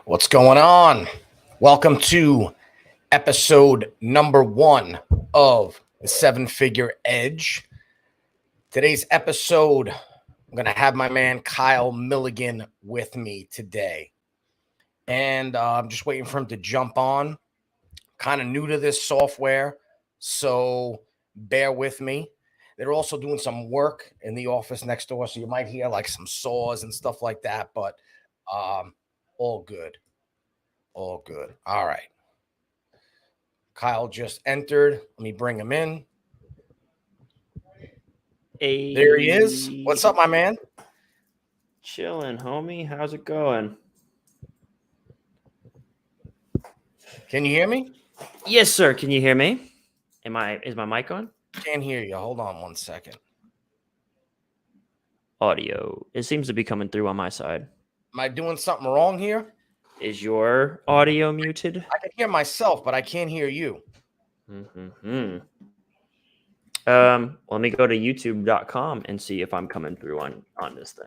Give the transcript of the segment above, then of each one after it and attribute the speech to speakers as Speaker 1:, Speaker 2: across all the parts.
Speaker 1: What's going on? Welcome to episode number 1 of the 7-Figure Edge. Today's episode, I'm going to have my man Kyle Milligan with me today. And I'm just waiting for him to jump on. Kind of new to this software, so bear with me. They're also doing some work in the office next door, so you might hear like some saws and stuff like that, but all good. All good. All right. Kyle just entered. Let me bring him in.
Speaker 2: Hey.
Speaker 1: There he is. What's up, my man?
Speaker 2: Chilling, homie. How's it going?
Speaker 1: Can you hear me?
Speaker 2: Yes, sir. Can you hear me? Is my mic on?
Speaker 1: Can't hear you. Hold on one second.
Speaker 2: Audio. It seems to be coming through on my side.
Speaker 1: Am I doing something wrong here?
Speaker 2: Is your audio muted?
Speaker 1: I can hear myself, but I can't hear you.
Speaker 2: Let me go to youtube.com and see if I'm coming through on this thing.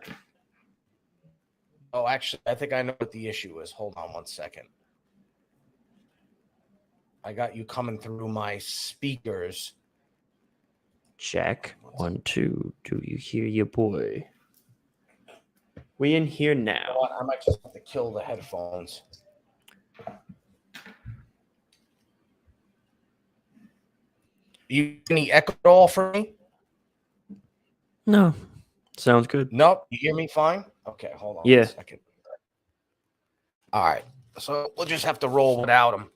Speaker 1: Oh, actually, I think I know what the issue is. Hold on one second. I got you coming through my speakers.
Speaker 2: Check. 1, 2. Do you hear your boy? We in here now.
Speaker 1: I might just have to kill the headphones. You any echo at all for me?
Speaker 2: No. Sounds good.
Speaker 1: Nope. You hear me fine? Okay, hold on
Speaker 2: Yeah.
Speaker 1: a second. All right. So we'll just have to roll without him.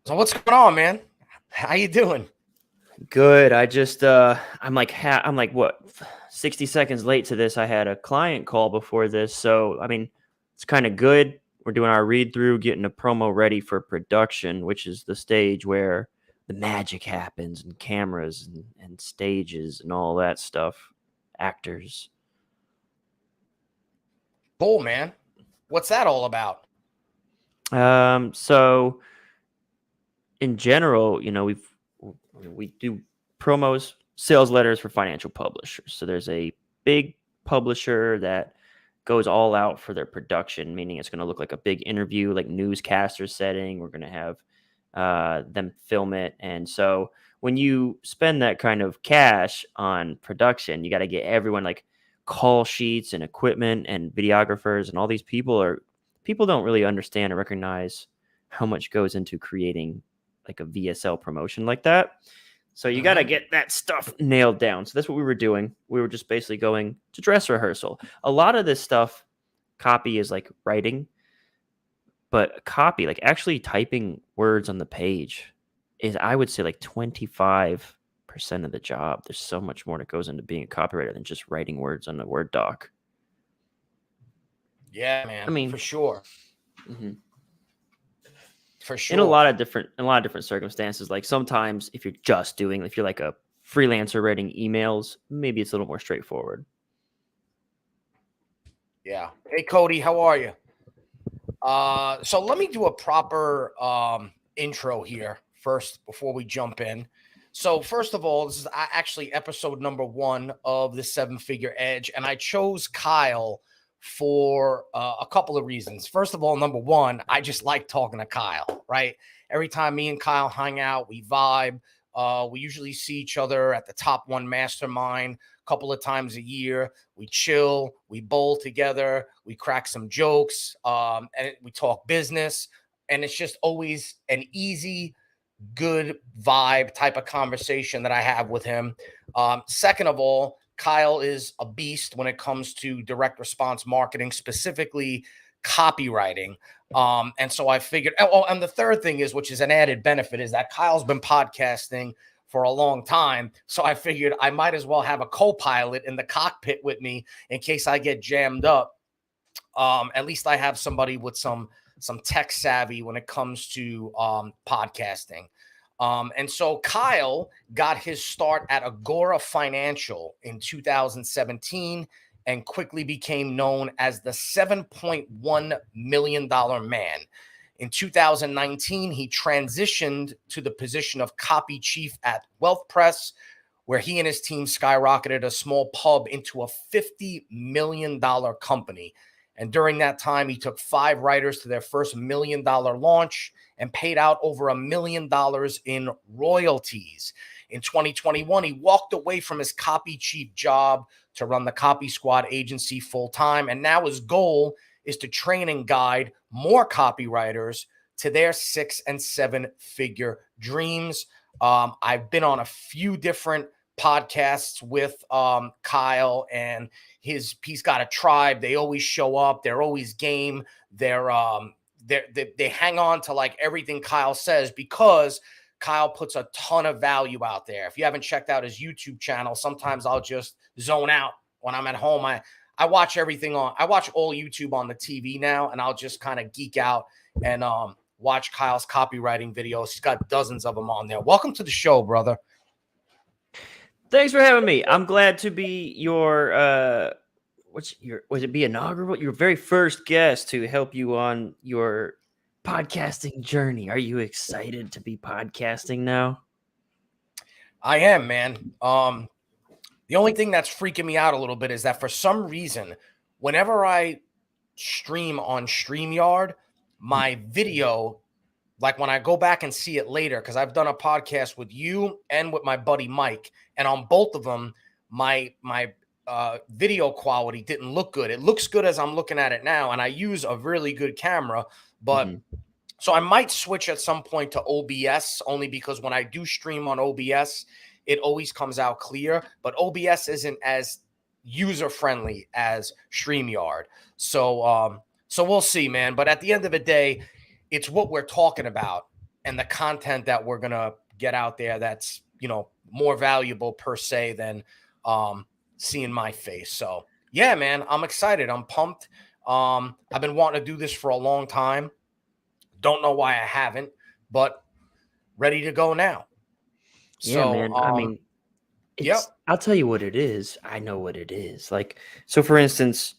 Speaker 1: So what's going on, man? How you doing?
Speaker 2: Good. I just I'm like what 60 seconds late to this. I had a client call before this, so I mean it's kind of good. We're doing our read through, getting a promo ready for production, which is the stage where the magic happens and cameras and stages and all that stuff. Actors.
Speaker 1: Cool, man. What's that all about?
Speaker 2: So in general, you know, we do promos, sales letters for financial publishers. So there's a big publisher that goes all out for their production, meaning it's going to look like a big interview, like newscaster setting. We're going to have them film it. And so when you spend that kind of cash on production, you got to get everyone like call sheets and equipment and videographers and all these people don't really understand or recognize how much goes into creating like a VSL promotion like that. So you got to get that stuff nailed down. So that's what we were doing. We were just basically going to dress rehearsal. A lot of this stuff, copy is like writing, but copy, like actually typing words on the page is, I would say, like 25% of the job. There's so much more that goes into being a copywriter than just writing words on a Word doc.
Speaker 1: Yeah, man. I mean, for sure.
Speaker 2: Mm-hmm.
Speaker 1: For sure.
Speaker 2: In a lot of different circumstances, like sometimes if you're like a freelancer writing emails, maybe it's a little more straightforward.
Speaker 1: Yeah. Hey, Cody, how are you? So let me do a proper intro here first before we jump in. So first of all, this is actually episode number 1 of the 7-Figure Edge, and I chose Kyle for a couple of reasons. First of all, number 1, I just like talking to Kyle, right? Every time me and Kyle hang out, we vibe. We usually see each other at the Top One Mastermind a couple of times a year. We chill, we bowl together, we crack some jokes, and we talk business. And it's just always an easy, good vibe type of conversation that I have with him. Second of all, Kyle is a beast when it comes to direct response marketing, specifically copywriting. And so I figured, and the third thing is, which is an added benefit, is that Kyle's been podcasting for a long time. So I figured I might as well have a co-pilot in the cockpit with me in case I get jammed up. At least I have somebody with some tech savvy when it comes to podcasting. And so Kyle got his start at Agora Financial in 2017 and quickly became known as the $7.1 million man. In 2019, he transitioned to the position of copy chief at WealthPress, where he and his team skyrocketed a small pub into a $50 million company. And during that time, he took 5 writers to their first $1 million launch and paid out over $1 million in royalties. In 2021, he walked away from his copy chief job to run the Copy Squad agency full time. And now his goal is to train and guide more copywriters to their 6 and 7 figure dreams. I've been on a few different podcasts with Kyle, and he's got a tribe. They always show up. They're always game. They hang on to like everything Kyle says because Kyle puts a ton of value out there. If you haven't checked out his YouTube channel, sometimes I'll just zone out when I'm at home. I watch I watch all YouTube on the TV now, and I'll just kind of geek out and watch Kyle's copywriting videos. He's got dozens of them on there. Welcome to the show, brother.
Speaker 2: Thanks for having me. I'm glad to be your inaugural, your very first guest to help you on your podcasting journey. Are you excited to be podcasting now?
Speaker 1: I am, man. The only thing that's freaking me out a little bit is that for some reason, whenever I stream on StreamYard, my video, like when I go back and see it later, because I've done a podcast with you and with my buddy Mike, and on both of them, my video quality didn't look good. It looks good as I'm looking at it now, and I use a really good camera, but so I might switch at some point to OBS, only because when I do stream on OBS, it always comes out clear, but OBS isn't as user-friendly as StreamYard. So we'll see, man. But at the end of the day, it's what we're talking about and the content that we're going to get out there that's, more valuable per se than seeing my face. So, yeah, man, I'm excited. I'm pumped. I've been wanting to do this for a long time. Don't know why I haven't, but ready to go now.
Speaker 2: Yeah, man. I mean, I'll tell you what it is. I know what it is. Like, so for instance,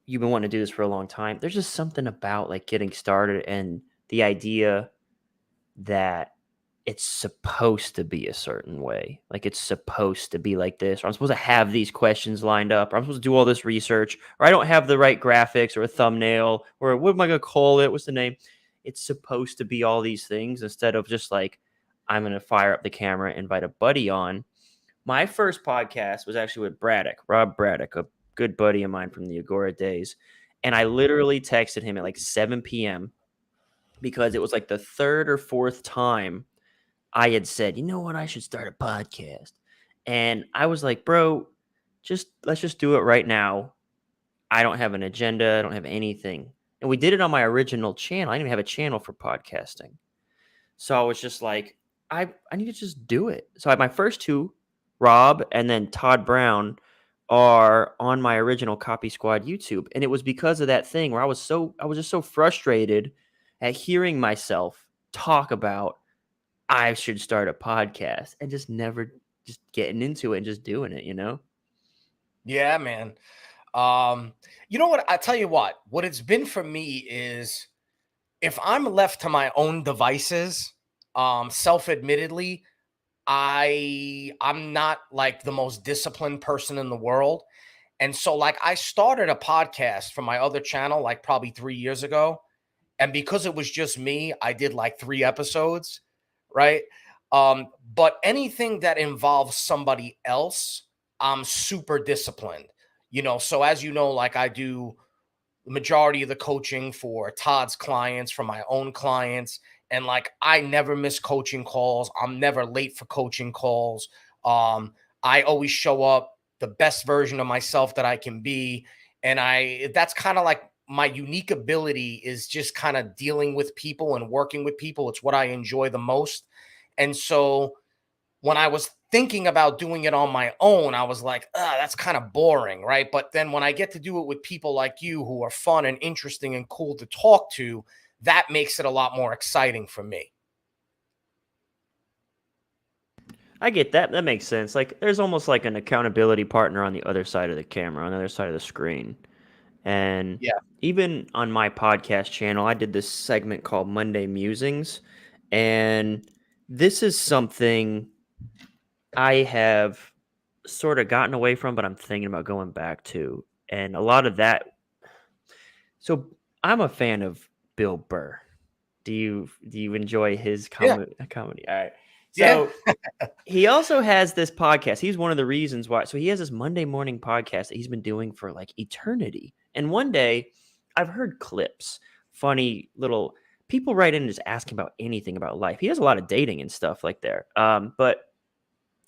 Speaker 2: you've been wanting to do this for a long time. There's just something about like getting started and the idea that it's supposed to be a certain way. Like it's supposed to be like this, or I'm supposed to have these questions lined up, or I'm supposed to do all this research, or I don't have the right graphics or a thumbnail, or what am I going to call it? What's the name? It's supposed to be all these things instead of just like, I'm going to fire up the camera, invite a buddy on. My first podcast was actually with Rob Braddock, a good buddy of mine from the Agora days. And I literally texted him at like 7 p.m. because it was like the third or fourth time I had said, you know what, I should start a podcast. And I was like, bro, let's just do it right now. I don't have an agenda. I don't have anything. And we did it on my original channel. I didn't even have a channel for podcasting. So I was just like, I need to just do it. So my first two, Rob and then Todd Brown, are on my original Copy Squad YouTube. And it was because of that thing where I was just so frustrated at hearing myself talk about I should start a podcast and just never just getting into it and just doing it,
Speaker 1: Yeah, man. You know what? I tell you what it's been for me is if I'm left to my own devices, self-admittedly, I'm not like the most disciplined person in the world. And so like I started a podcast from my other channel, like probably 3 years ago. And because it was just me, I did like 3 episodes. Right. But anything that involves somebody else, I'm super disciplined, so as you know, like I do the majority of the coaching for Todd's clients, for my own clients. And like, I never miss coaching calls. I'm never late for coaching calls. I always show up the best version of myself that I can be. And that's kind of like my unique ability is just kind of dealing with people and working with people. It's what I enjoy the most. And so when I was thinking about doing it on my own, I was like, that's kind of boring, right? But then when I get to do it with people like you who are fun and interesting and cool to talk to, that makes it a lot more exciting for me.
Speaker 2: I get that. That makes sense. Like there's almost like an accountability partner on the other side of the camera, on the other side of the screen. And even on my podcast channel, I did this segment called Monday Musings. And this is something I have sort of gotten away from, but I'm thinking about going back to. And a lot of that, So I'm a fan of Bill Burr. Do you enjoy his
Speaker 1: Yeah.
Speaker 2: comedy? All right.
Speaker 1: Yeah.
Speaker 2: So he also has this podcast. He's one of the reasons why. So he has this Monday morning podcast that he's been doing for like eternity. And one day I've heard clips, funny little people write in and just asking about anything about life. He does a lot of dating and stuff like there. But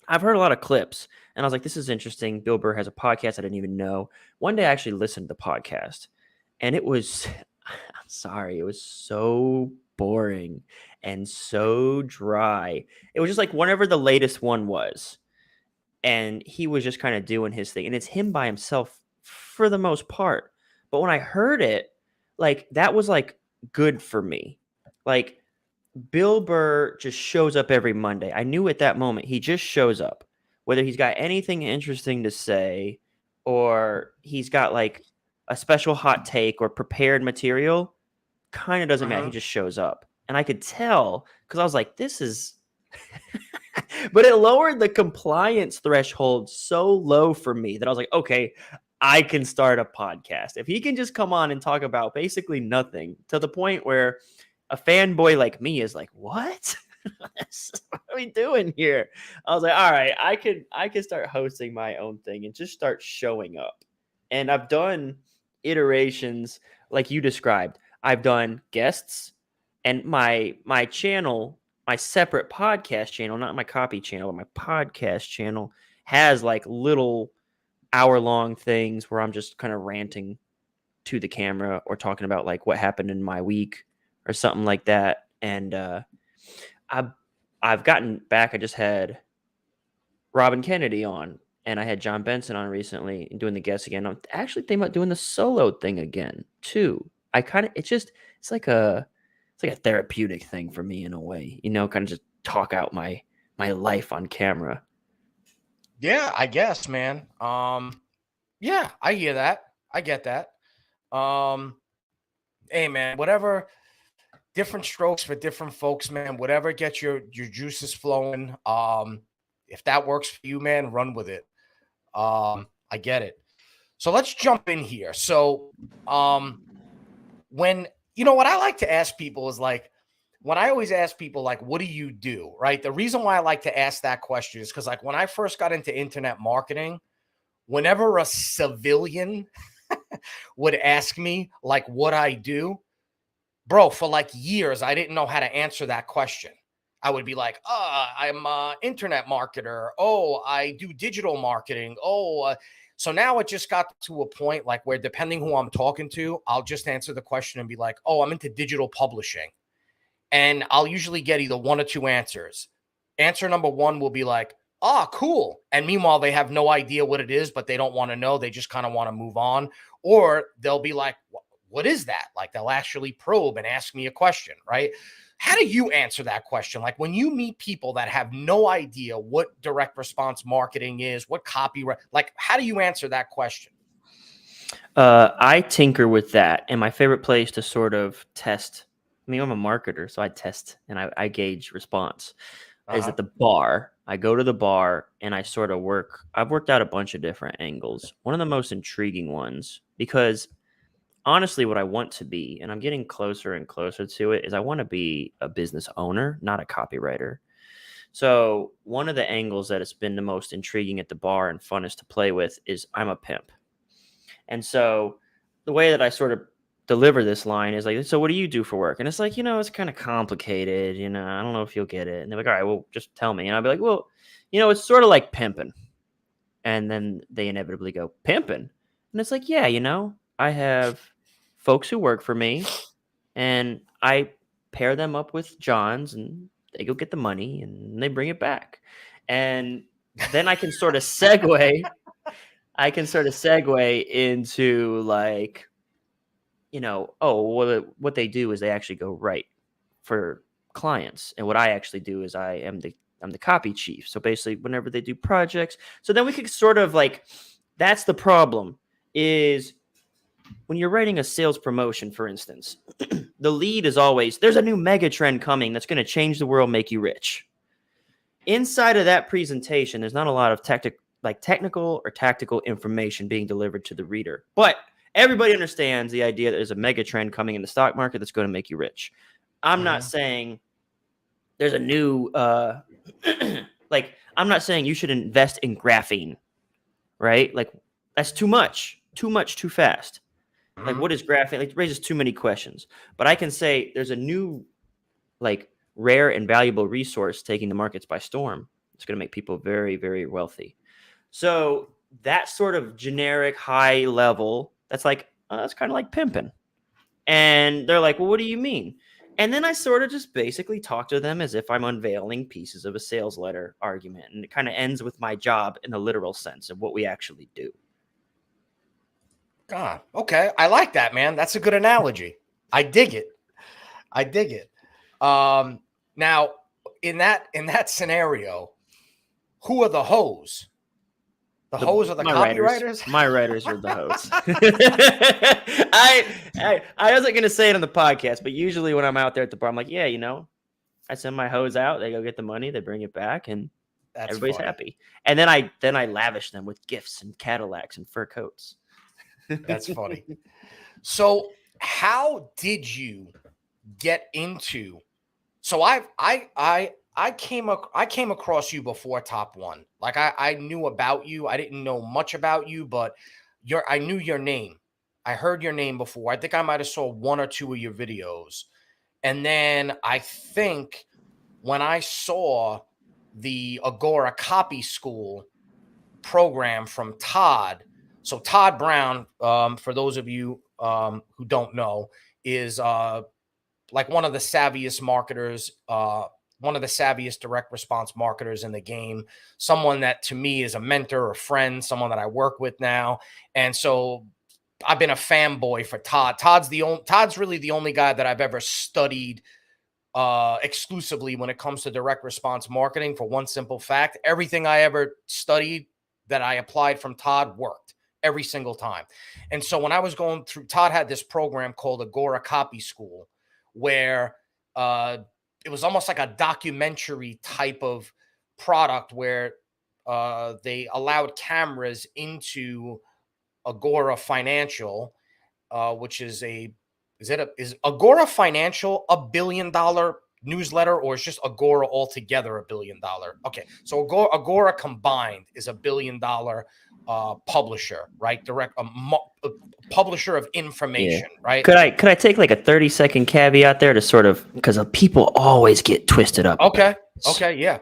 Speaker 2: I've heard a lot of clips and I was like, this is interesting. Bill Burr has a podcast I didn't even know. One day I actually listened to the podcast and it was, I'm sorry, it was so boring and so dry. It was just like whenever the latest one was. And he was just kind of doing his thing. And it's him by himself for the most part. But when I heard it, like that was like good for me. Like Bill Burr just shows up every Monday. I knew at that moment he just shows up, whether he's got anything interesting to say or he's got like a special hot take or prepared material, kind of doesn't matter. He just shows up. And I could tell because I was like, this is. But it lowered the compliance threshold so low for me that I was like, okay, I can start a podcast. If he can just come on and talk about basically nothing to the point where a fanboy like me is like, what? What are we doing here? I was like, all right, I can start hosting my own thing and just start showing up. And I've done iterations like you described. I've done guests and my channel, my separate podcast channel, not my copy channel, but my podcast channel has like little hour-long things where I'm just kind of ranting to the camera or talking about like what happened in my week or something like that. And I've gotten back. I just had Robin Kennedy on, and I had John Benson on recently and doing the guests again. I'm actually thinking about doing the solo thing again too. It's like a therapeutic thing for me in a way, kind of just talk out my life on camera.
Speaker 1: Yeah, I guess, man. Yeah, I hear that. I get that. Hey, man, whatever. Different strokes for different folks, man. Whatever gets your juices flowing. If that works for you, man, run with it. I get it. So let's jump in here. So, when what I like to ask people is like, when I always ask people like, what do you do? Right. The reason why I like to ask that question is because like when I first got into internet marketing, whenever a civilian would ask me like what I do, bro, for like years, I didn't know how to answer that question. I would be like, I'm an internet marketer. Oh, I do digital marketing. So now it just got to a point like where depending who I'm talking to, I'll just answer the question and be like, oh, I'm into digital publishing. And I'll usually get either one or two answers. Answer number one will be like, oh, cool. And meanwhile, they have no idea what it is, but they don't want to know. They just kind of want to move on. Or they'll be like, what is that? Like they'll actually probe and ask me a question, right? How do you answer that question? Like when you meet people that have no idea what direct response marketing is, what copyright, like how do you answer that question?
Speaker 2: I tinker with that. And my favorite place to sort of test, I mean, I'm a marketer, so I test and I gauge response is at the bar. I go to the bar and I sort of I've worked out a bunch of different angles. One of the most intriguing ones, because honestly, what I want to be, and I'm getting closer and closer to it, is I want to be a business owner, not a copywriter. So one of the angles that has been the most intriguing at the bar and funnest to play with is I'm a pimp. And so the way that I sort of deliver this line is like, so what do you do for work? And it's like, it's kind of complicated. I don't know if you'll get it. And they're like, all right, well, just tell me. And I'll be like, well, it's sort of like pimping. And then they inevitably go, pimping. And it's like, yeah, I have folks who work for me and I pair them up with Johns and they go get the money and they bring it back. And then I can sort of segue. Into like, what they do is they actually go write for clients. And what I actually do is I'm the copy chief. So basically whenever they do projects, so then we could sort of like, that's the problem is when you're writing a sales promotion, for instance, the lead is always, there's a new mega trend coming that's going to change the world, make you rich. Inside of that presentation, there's not a lot of technical or tactical information being delivered to the reader. But Everybody understands the idea that there's a mega trend coming in the stock market that's going to make you rich. I'm not saying there's a new like I'm not saying you should invest in graphene, right? Like that's too much, too fast. Like what is graphene? Like it raises too many questions. But I can say there's a new like rare and valuable resource taking the markets by storm. It's going to make people very, very wealthy. So that sort of generic high level, that's like, that's kind of like pimping. And they're like, well, what do you mean? And then I sort of just basically talk to them as if I'm unveiling pieces of a sales letter argument. And it kind of ends with my job in a literal sense of what we actually do.
Speaker 1: God, okay. I like that, man. That's a good analogy. I dig it. Now in that scenario, who are the hoes? The hoes are the copywriters?
Speaker 2: My writers are the hoes. I wasn't going to say it on the podcast, but usually when I'm out there at the bar, I'm like, yeah, I send my hoes out. They go get the money. They bring it back, and everybody's happy. And then I lavish them with gifts and Cadillacs and fur coats.
Speaker 1: That's funny. So how did you get into? So I came across you before Top One. Like I knew about you. I didn't know much about you, but I knew your name. I heard your name before. I think I might have saw one or two of your videos. And then I think when I saw the Agora Copy School program from Todd, so Todd Brown, for those of you who don't know, is like one of the savviest marketers, one of the savviest direct response marketers in the game, someone that to me is a mentor, a friend, someone that I work with now. And so I've been a fanboy for Todd. Todd's really the only guy that I've ever studied exclusively when it comes to direct response marketing, for one simple fact. Everything I ever studied that I applied from Todd worked every single time. And so when I was going through, Todd had this program called Agora Copy School, where it was almost like a documentary type of product where they allowed cameras into Agora Financial, which is is Agora Financial $1 billion newsletter, or is just Agora altogether $1 billion? Okay, so Agora combined is $1 billion publisher, right? Direct a publisher of information, right?
Speaker 2: Could I take like a 30-second caveat there to sort of, because people always get twisted up.
Speaker 1: Okay, yeah.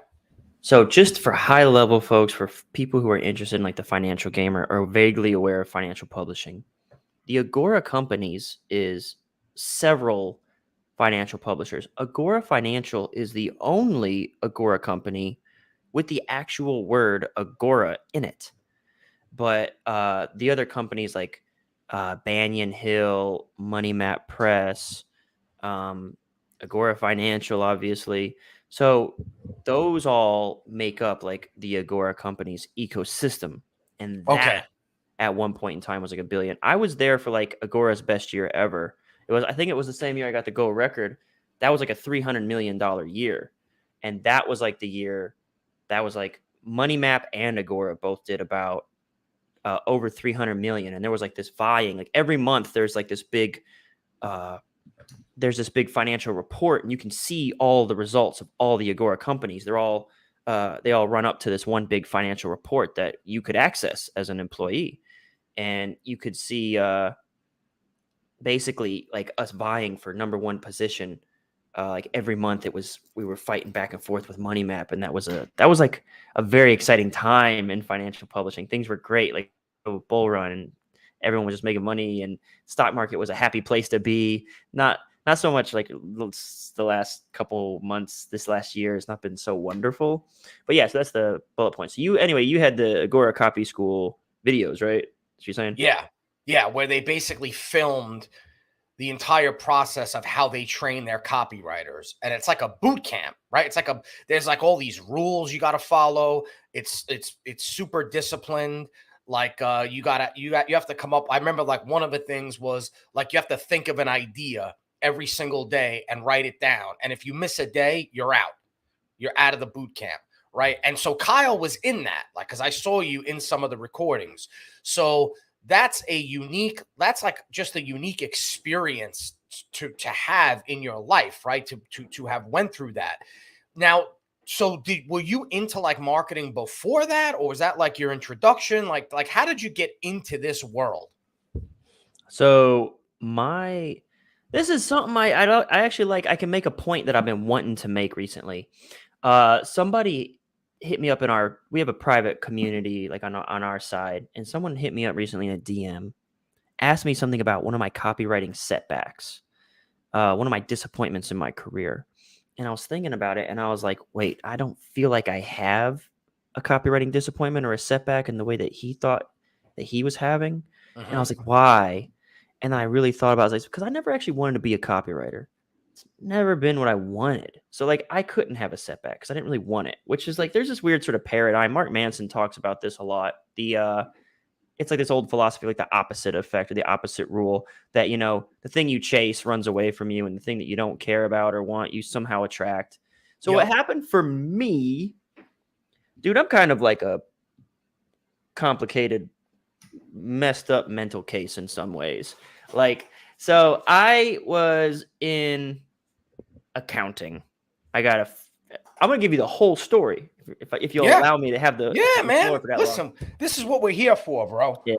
Speaker 2: So just for high level folks, for people who are interested in like the financial game or vaguely aware of financial publishing, the Agora companies is several financial publishers. Agora Financial is the only Agora company with the actual word Agora in it. But the other companies like Banyan Hill, Money Map Press, Agora Financial, obviously. So those all make up like the Agora company's ecosystem. And that at one point in time was like $1 billion. I was there for like Agora's best year ever. I think it was the same year I got the gold record. That was like a $300 million year. And that was like the year that was like Money Map and Agora both did about over 300 million. And there was like this vying, like every month there's like this big, financial report, and you can see all the results of all the Agora companies. They all run up to this one big financial report that you could access as an employee. And you could see basically like us vying for number one position. Like every month we were fighting back and forth with Money Map. And that was like a very exciting time in financial publishing. Things were great, like a bull run, and everyone was just making money, and stock market was a happy place to be. Not so much like the last couple months, this last year has not been so wonderful, but yeah, so that's the bullet points. You had the Agora Copy School videos, right? What you're saying?
Speaker 1: Yeah, where they basically filmed the entire process of how they train their copywriters. And it's like a boot camp, right? It's like there's like all these rules you got to follow. It's super disciplined. Like you have to come up. I remember like one of the things was like, you have to think of an idea every single day and write it down. And if you miss a day, you're out. You're out of the boot camp. Right. And so Kyle was in that, like, because I saw you in some of the recordings. So that's like just a unique experience to have in your life, right? To have went through that. Now, so were you into like marketing before that, or was that like your introduction? Like how did you get into this world?
Speaker 2: So this is something I actually like. I can make a point that I've been wanting to make recently. Somebody hit me up we have a private community like on our side, and someone hit me up recently in a DM, asked me something about one of my copywriting setbacks, one of my disappointments in my career. And I was thinking about it, and I was like, wait, I don't feel like I have a copywriting disappointment or a setback in the way that he thought that he was having. And I was like, why? And I really thought about it. I was like, because I never actually wanted to be a copywriter. It's never been what I wanted. So like I couldn't have a setback because I didn't really want it, which is like there's this weird sort of paradigm. Mark Manson talks about this a lot. It's like this old philosophy, like the opposite effect or the opposite rule that, the thing you chase runs away from you and the thing that you don't care about or want, you somehow attract. So what happened for me, dude, I'm kind of like a complicated, messed up mental case in some ways. So I was in accounting. I'm going to give you the whole story if you'll allow me to have the
Speaker 1: man. Listen, this is what we're here for, bro.
Speaker 2: Yeah.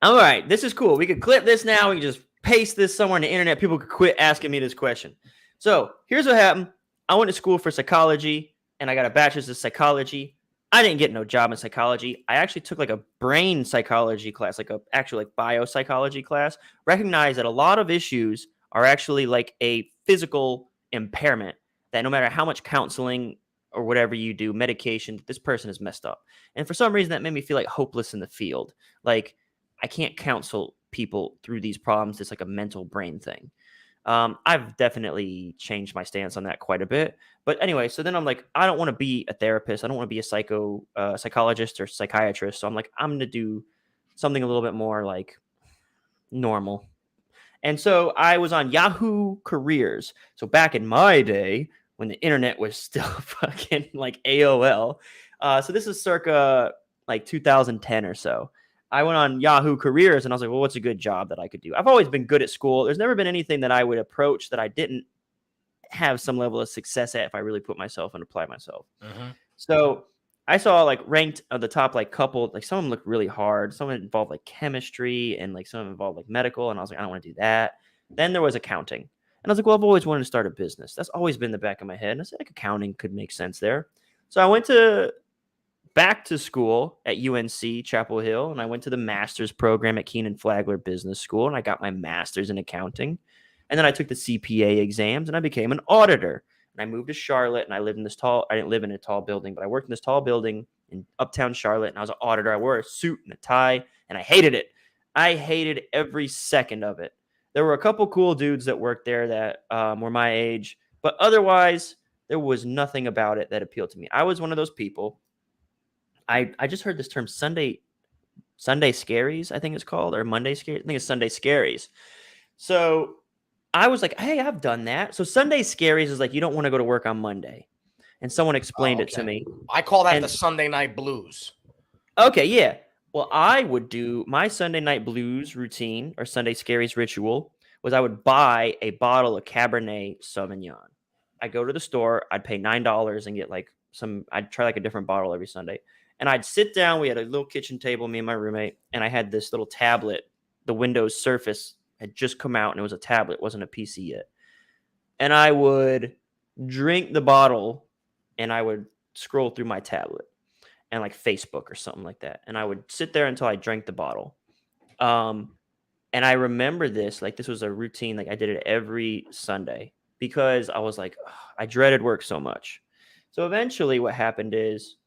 Speaker 2: All right, this is cool. We could clip this now. We can just paste this somewhere on the internet. People could quit asking me this question. So here's what happened. I went to school for psychology, and I got a bachelor's of psychology. I didn't get no job in psychology. I actually took like a brain psychology class, like a actual like biopsychology class. Recognized that a lot of issues are actually like a physical impairment that no matter how much counseling or whatever you do, medication, this person is messed up. And for some reason, that made me feel like hopeless in the field. Like I can't counsel people through these problems. It's like a mental brain thing. I've definitely changed my stance on that quite a bit. But anyway, so then I'm like, I don't want to be a therapist. I don't want to be a psychologist or psychiatrist. So I'm like, I'm going to do something a little bit more like normal. And so I was on Yahoo Careers. So back in my day, when the internet was still fucking like AOL. So this is circa like 2010 or so. I went on Yahoo Careers and I was like, well, what's a good job that I could do? I've always been good at school. There's never been anything that I would approach that I didn't have some level of success at if I really put myself and apply myself. So I saw like ranked at the top, like couple, like some of them looked really hard. Some of them involved like chemistry and like some of them involved like medical. And I was like, I don't want to do that. Then there was accounting. And I was like, well, I've always wanted to start a business. That's always been in the back of my head. And I said, like, accounting could make sense there. So I went back to school at UNC Chapel Hill, and I went to the master's program at Keenan Flagler Business School, and I got my master's in accounting. And then I took the CPA exams, and I became an auditor. And I moved to Charlotte, and I didn't live in a tall building, but I worked in this tall building in uptown Charlotte, and I was an auditor. I wore a suit and a tie, and I hated it. I hated every second of it. There were a couple cool dudes that worked there that were my age, but otherwise, there was nothing about it that appealed to me. I was one of those people. I just heard this term Sunday scaries, I think it's called, or Monday scaries. I think it's Sunday scaries. So I was like, hey, I've done that. So Sunday scaries is like you don't want to go to work on Monday. And someone explained it to me.
Speaker 1: I call that the Sunday night blues.
Speaker 2: Okay, yeah. Well, I would do my Sunday night blues routine or Sunday scaries ritual was I would buy a bottle of Cabernet Sauvignon. I'd go to the store, I'd pay $9 and get I'd try like a different bottle every Sunday. And I'd sit down. We had a little kitchen table, me and my roommate, and I had this little tablet. The Windows Surface had just come out, and it was a tablet. It wasn't a PC yet. And I would drink the bottle, and I would scroll through my tablet and like Facebook or something like that. And I would sit there until I drank the bottle. And I remember this, like this was a routine. Like I did it every Sunday because I was like, I dreaded work so much. So eventually what happened is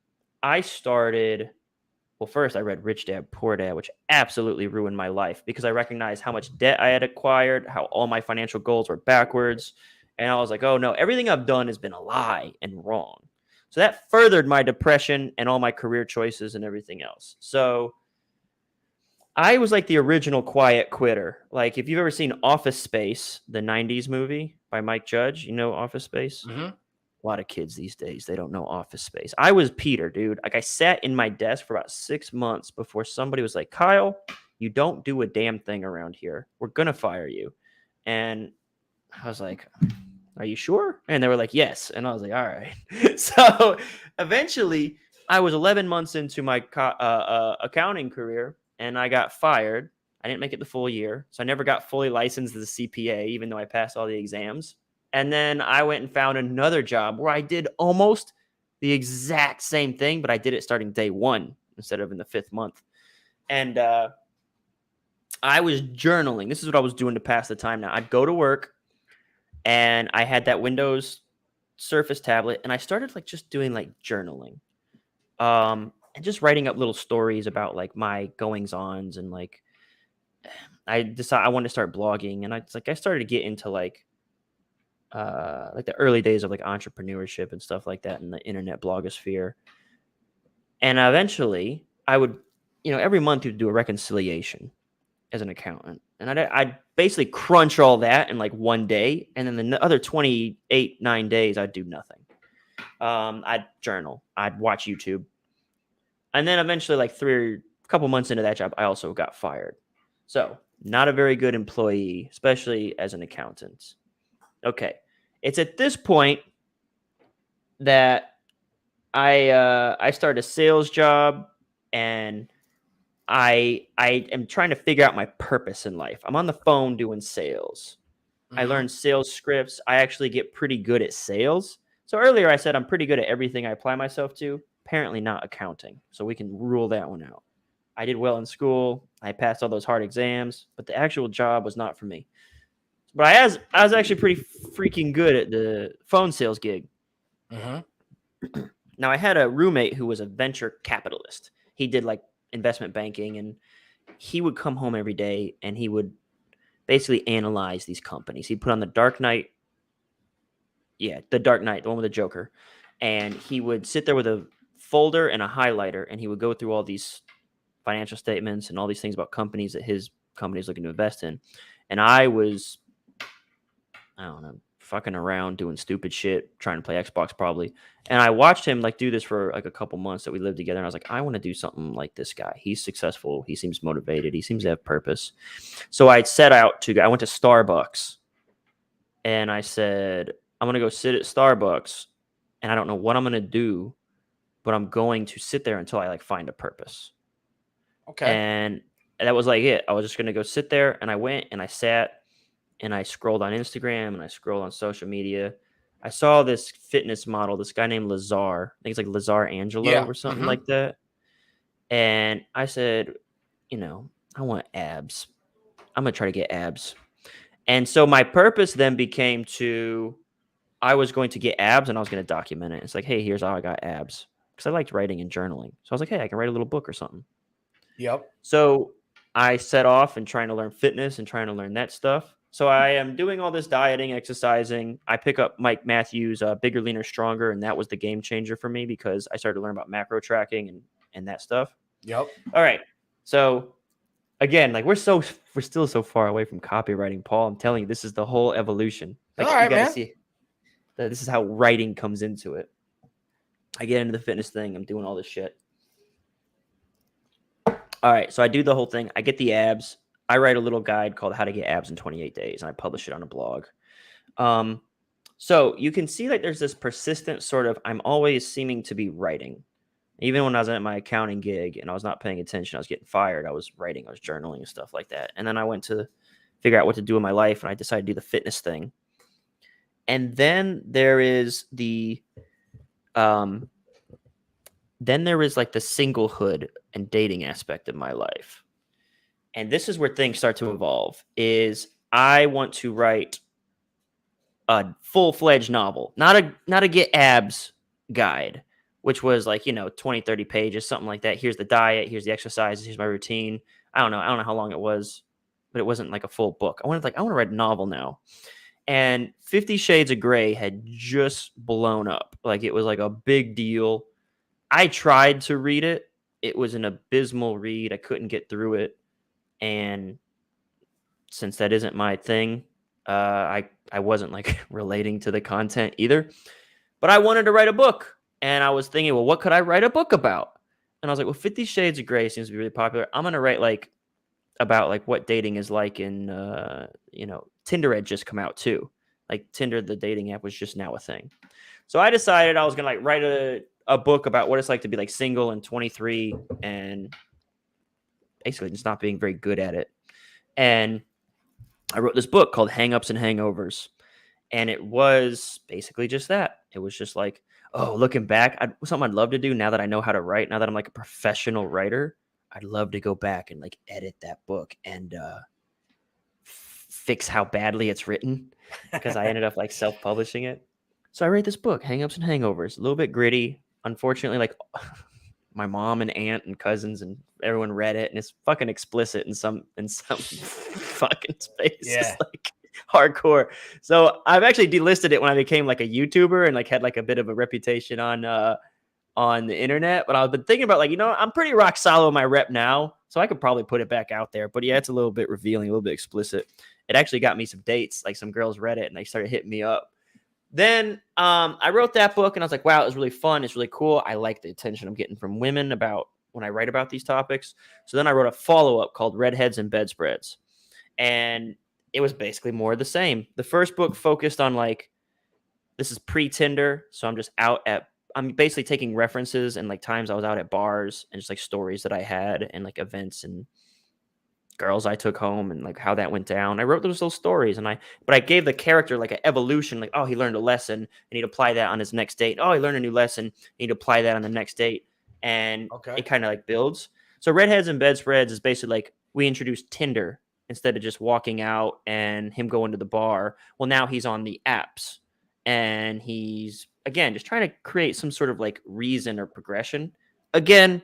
Speaker 2: first I read Rich Dad, Poor Dad, which absolutely ruined my life because I recognized how much debt I had acquired, how all my financial goals were backwards. And I was like, oh no, everything I've done has been a lie and wrong. So that furthered my depression and all my career choices and everything else. So I was like the original quiet quitter. Like if you've ever seen Office Space, the 90s movie by Mike Judge, Office Space? A lot of kids these days, they don't know Office Space. I was Peter, dude. Like I sat in my desk for about 6 months before somebody was like, Kyle, You don't do a damn thing around here. We're going to fire you. And I was like, are you sure? And they were like, yes. And I was like, all right. So eventually I was 11 months into my accounting career and I got fired. I didn't make it the full year. So I never got fully licensed as a CPA, even though I passed all the exams. And then I went and found another job where I did almost the exact same thing, but I did it starting day one instead of in the 5th month. And I was journaling. This is what I was doing to pass the time now. I'd go to work and I had that Windows Surface tablet and I started like just doing like journaling. And just writing up little stories about like my goings-ons and like I decided I wanted to start blogging and I started to get into like the early days of like entrepreneurship and stuff like that in the internet blogosphere. And eventually I would, every month you'd do a reconciliation as an accountant. And I'd basically crunch all that in like one day. And then the other 9 days, I'd do nothing. I'd journal. I'd watch YouTube. And then eventually, like a couple months into that job, I also got fired. So not a very good employee, especially as an accountant. Okay. It's at this point that I started a sales job and I am trying to figure out my purpose in life. I'm on the phone doing sales. Mm-hmm. I learned sales scripts. I actually get pretty good at sales. So earlier I said I'm pretty good at everything I apply myself to. Apparently not accounting. So we can rule that one out. I did well in school. I passed all those hard exams, but the actual job was not for me. But I was actually pretty freaking good at the phone sales gig. Mm-hmm. Now I had a roommate who was a venture capitalist. He did like investment banking and he would come home every day and he would basically analyze these companies. He'd put on the Dark Knight. Yeah, the Dark Knight, the one with the Joker. And he would sit there with a folder and a highlighter and he would go through all these financial statements and all these things about companies that his company is looking to invest in. And I was, I don't know, fucking around doing stupid shit, trying to play Xbox probably. And I watched him like do this for like a couple months that we lived together. And I was like, I want to do something like this guy. He's successful. He seems motivated. He seems to have purpose. So I set out I went to Starbucks and I said, I'm going to go sit at Starbucks and I don't know what I'm going to do, but I'm going to sit there until I like find a purpose.
Speaker 1: Okay.
Speaker 2: And that was like it. I was just going to go sit there and I went and I sat and I scrolled on Instagram and I scrolled on social media. I saw this fitness model, this guy named Lazar. I think it's like Lazar Angelo or something like that. And I said, I want abs. I'm going to try to get abs. And so my purpose then became I was going to get abs and I was going to document it. It's like, hey, here's how I got abs. Because I liked writing and journaling. So I was like, hey, I can write a little book or something.
Speaker 1: Yep.
Speaker 2: So I set off and trying to learn fitness and trying to learn that stuff. So I am doing all this dieting, exercising. I pick up Mike Matthews' Bigger, Leaner, Stronger, and that was the game changer for me because I started to learn about macro tracking and that stuff.
Speaker 1: Yep.
Speaker 2: All right. So again, like we're still so far away from copywriting, Paul. I'm telling you, this is the whole evolution. Like,
Speaker 1: all right,
Speaker 2: you gotta
Speaker 1: man.
Speaker 2: see that this is how writing comes into it. I get into the fitness thing. I'm doing all this shit. All right. So I do the whole thing. I get the abs. I write a little guide called How to Get Abs in 28 Days, and I publish it on a blog. So you can see that there's this persistent sort of, I'm always seeming to be writing. Even when I was at my accounting gig and I was not paying attention, I was getting fired. I was writing, I was journaling and stuff like that. And then I went to figure out what to do in my life, and I decided to do the fitness thing. And then there is like the singlehood and dating aspect of my life. And this is where things start to evolve, is I want to write a full-fledged novel, not a get abs guide, which was like, 20, 30 pages, something like that. Here's the diet, here's the exercises, here's my routine. I don't know how long it was, but it wasn't like a full book. I want to write a novel now. And 50 Shades of Grey had just blown up. Like it was like a big deal. I tried to read it. It was an abysmal read. I couldn't get through it. And since that isn't my thing, I wasn't like relating to the content either. But I wanted to write a book. And I was thinking, well, what could I write a book about? And I was like, well, 50 Shades of Grey seems to be really popular. I'm going to write like about like what dating is like in Tinder had just come out too. Like Tinder, the dating app, was just now a thing. So I decided I was gonna like write a book about what it's like to be like single and 23 and basically just not being very good at it. And I wrote this book called Hang-Ups and Hangovers. And it was basically just that. It was just like, oh, looking back, something I'd love to do now that I know how to write, now that I'm like a professional writer, I'd love to go back and like edit that book and fix how badly it's written because I ended up like self-publishing it. So I write this book, Hang-Ups and Hangovers, a little bit gritty. Unfortunately, like my mom and aunt and cousins and everyone read it, and it's fucking explicit in some fucking spaces,
Speaker 1: Yeah.
Speaker 2: like hardcore. So I've actually delisted it when I became like a YouTuber and like had like a bit of a reputation on the internet. But I've been thinking about like, I'm pretty rock solid with my rep now, so I could probably put it back out there. But yeah, it's a little bit revealing, a little bit explicit. It actually got me some dates. Like some girls read it and they started hitting me up. Then I wrote that book and I was like, wow, it was really fun. It's really cool. I like the attention I'm getting from women about when I write about these topics. So then I wrote a follow-up called Redheads and Bedspreads. And it was basically more of the same. The first book focused on like, this is pre-Tinder. So I'm basically taking references and like times I was out at bars and just like stories that I had and like events and girls I took home and like how that went down. I wrote those little stories but I gave the character like an evolution, like, oh, he learned a lesson and he'd apply that on his next date. Oh, he learned a new lesson. He'd apply that on the next date. And It kind of like builds. So Redheads and Bedspreads is basically like we introduced Tinder instead of just walking out and him going to the bar. Well, now he's on the apps and he's again just trying to create some sort of like reason or progression. Again,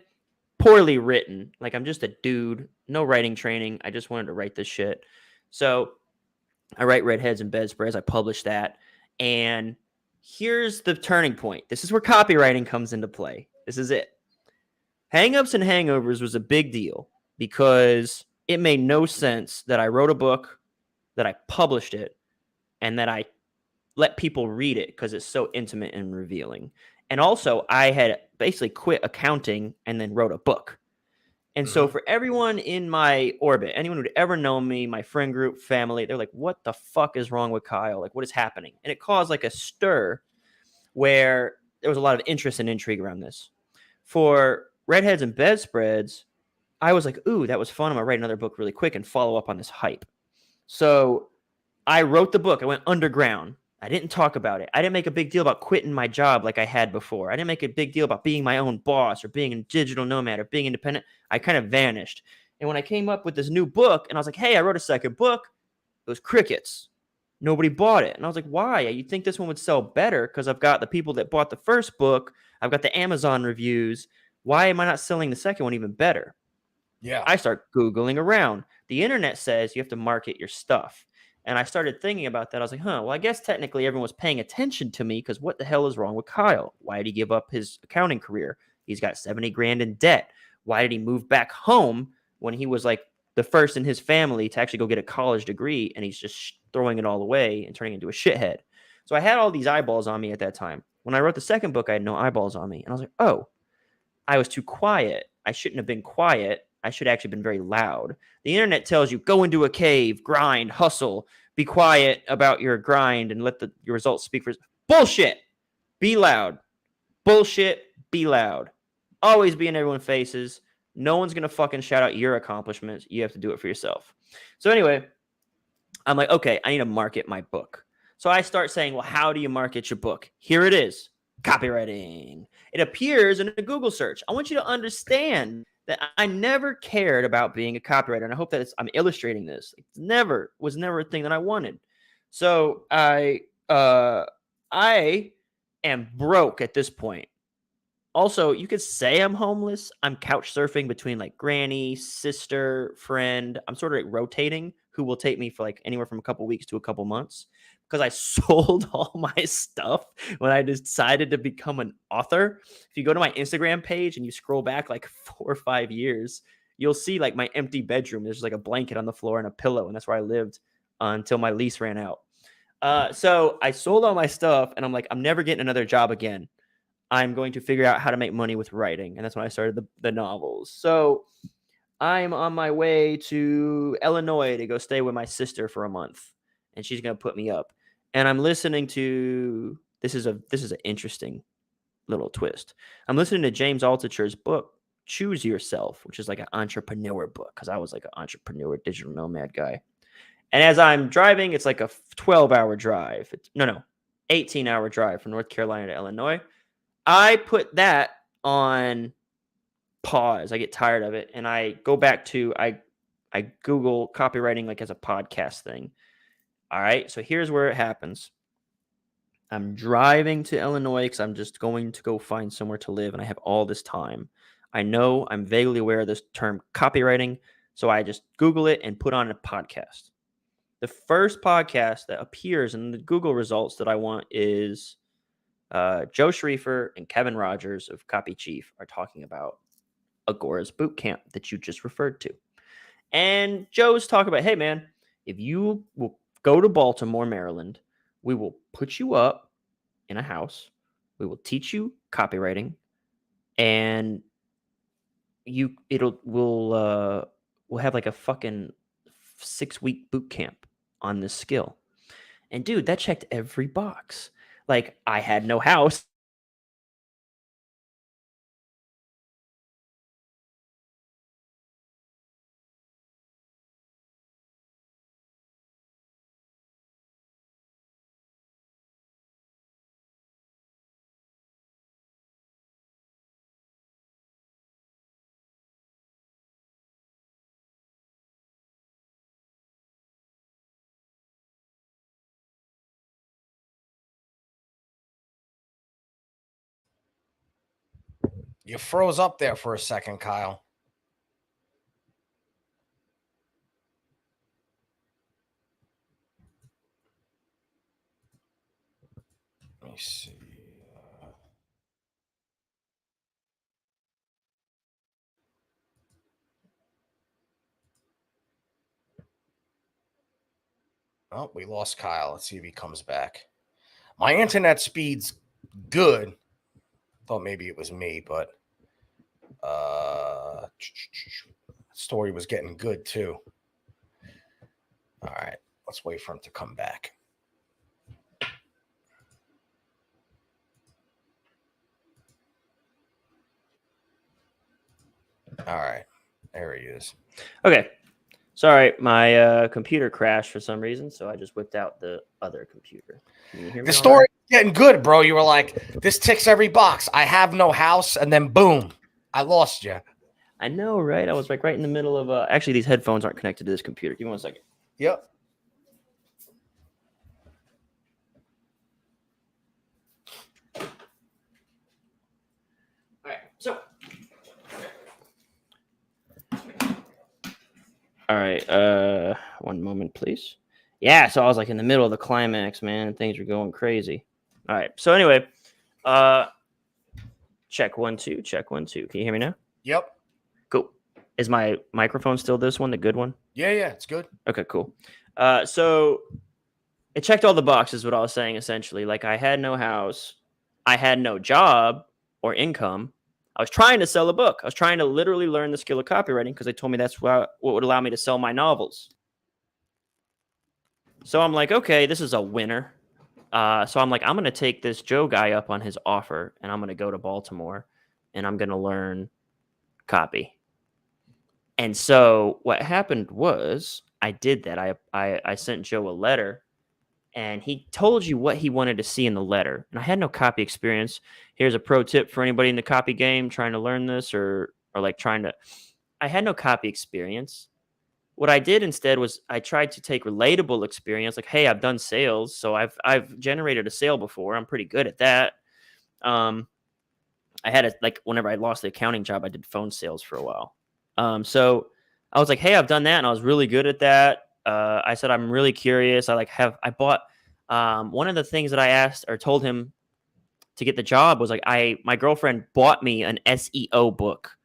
Speaker 2: poorly written. Like I'm just a dude, no writing training. I just wanted to write this shit. So I write Redheads and Bedspreads. I publish that. And here's the turning point. This is where copywriting comes into play. This is it. Hang-Ups and Hangovers was a big deal because it made no sense that I wrote a book, that I published it, and that I let people read it because it's so intimate and revealing. And also, I had basically quit accounting and then wrote a book. And so for everyone in my orbit, anyone who'd ever known me, my friend group, family, they're like, what the fuck is wrong with Kyle? Like, what is happening? And it caused like a stir where there was a lot of interest and intrigue around this. For Redheads and Bedspreads, I was like, ooh, that was fun. I'm going to write another book really quick and follow up on this hype. So I wrote the book. I went underground. I didn't talk about it. I didn't make a big deal about quitting my job like I had before. I didn't make a big deal about being my own boss or being a digital nomad or being independent. I kind of vanished. And when I came up with this new book and I was like, hey, I wrote a second book, it was crickets. Nobody bought it. And I was like, why? You'd think this one would sell better because I've got the people that bought the first book. I've got the Amazon reviews. Why am I not selling the second one even better?
Speaker 1: Yeah.
Speaker 2: I start Googling around. The internet says you have to market your stuff. And I started thinking about that. I was like, well, I guess technically everyone was paying attention to me because what the hell is wrong with Kyle? Why did he give up his accounting career? He's got 70 grand in debt. Why did he move back home when he was like the first in his family to actually go get a college degree? And he's just throwing it all away and turning into a shithead. So I had all these eyeballs on me at that time. When I wrote the second book, I had no eyeballs on me. And I was like, oh, I was too quiet. I shouldn't have been quiet. I should have actually been very loud. The internet tells you go into a cave, grind, hustle, be quiet about your grind and let your results speak for bullshit. Be loud. Bullshit. Be loud. Always be in everyone's faces. No one's going to fucking shout out your accomplishments. You have to do it for yourself. So anyway, I'm like, okay, I need to market my book. So I start saying, well, how do you market your book? Here it is. Copywriting. It appears in a Google search. I want you to understand that I never cared about being a copywriter. And I hope that I'm illustrating this. It was never a thing that I wanted. So I am broke at this point. Also, you could say I'm homeless. I'm couch surfing between like granny, sister, friend. I'm sort of like rotating who will take me for like anywhere from a couple weeks to a couple months because I sold all my stuff when I decided to become an author. If you go to my Instagram page and you scroll back like 4 or 5 years, you'll see like my empty bedroom. There's like a blanket on the floor and a pillow, and that's where I lived until my lease ran out. So I sold all my stuff, and I'm like, I'm never getting another job again. I'm going to figure out how to make money with writing. And that's when I started the novels. So I'm on my way to Illinois to go stay with my sister for a month, and she's gonna put me up. And I'm listening to this is an interesting little twist. I'm listening to James Altucher's book, Choose Yourself, which is like an entrepreneur book, because I was like an entrepreneur, digital nomad guy. And as I'm driving, it's like a 12-hour drive. 18-hour drive from North Carolina to Illinois. I put that on pause. I get tired of it, and I go back to I Google copywriting like as a podcast thing. All right, so here's where it happens. I'm driving to Illinois because I'm just going to go find somewhere to live, and I have all this time. I know I'm vaguely aware of this term copywriting, so I just Google it and put on a podcast. The first podcast that appears in the Google results that I want is Joe Schriefer and Kevin Rogers of Copy Chief are talking about Agora's boot camp that you just referred to. And Joe's talking about, hey, man, if you will go to Baltimore, Maryland, we will put you up in a house. We will teach you copywriting, and we'll have like a fucking 6-week boot camp on this skill. And dude, that checked every box. Like, I had no house.
Speaker 1: You froze up there for a second, Kyle. Let me see. Oh, we lost Kyle. Let's see if he comes back. My internet speed's good. Thought maybe it was me, but story was getting good too. All right, let's wait for him to come back. All right, there he is.
Speaker 2: Okay. Sorry, my computer crashed for some reason, so I just whipped out the other computer. Can you hear me?
Speaker 1: The story getting good, bro. You were like, this ticks every box. I have no house, and then boom, I lost you.
Speaker 2: I know, right? I was like right in the middle of actually, these headphones aren't connected to this computer. Give me 1 second.
Speaker 1: Yep.
Speaker 2: All right, so. All right, 1 moment, please. Yeah, so I was like in the middle of the climax, man, and things were going crazy. All right, so anyway, check 1 2, check 1 2. Can you hear me now?
Speaker 1: Yep.
Speaker 2: Cool. Is my microphone still this one, the good one?
Speaker 1: Yeah, it's good.
Speaker 2: Okay, cool. So it checked all the boxes, what I was saying, essentially. Like, I had no house, I had no job or income. I was trying to sell a book. I was trying to literally learn the skill of copywriting because they told me that's what would allow me to sell my novels. So I'm like, okay, this is a winner. So I'm like, I'm going to take this Joe guy up on his offer, and I'm going to go to Baltimore, and I'm going to learn copy. And so what happened was I did that. I sent Joe a letter, and he told you what he wanted to see in the letter. And I had no copy experience. Here's a pro tip for anybody in the copy game trying to learn this or like trying to. I had no copy experience. What I did instead was I tried to take relatable experience. Like, hey, I've done sales, so I've generated a sale before. I'm pretty good at that. I had whenever I lost the accounting job, I did phone sales for a while. So I was like, hey, I've done that, and I was really good at that. I said, I'm really curious. I bought one of the things that I asked or told him to get the job was like, my girlfriend bought me an SEO book,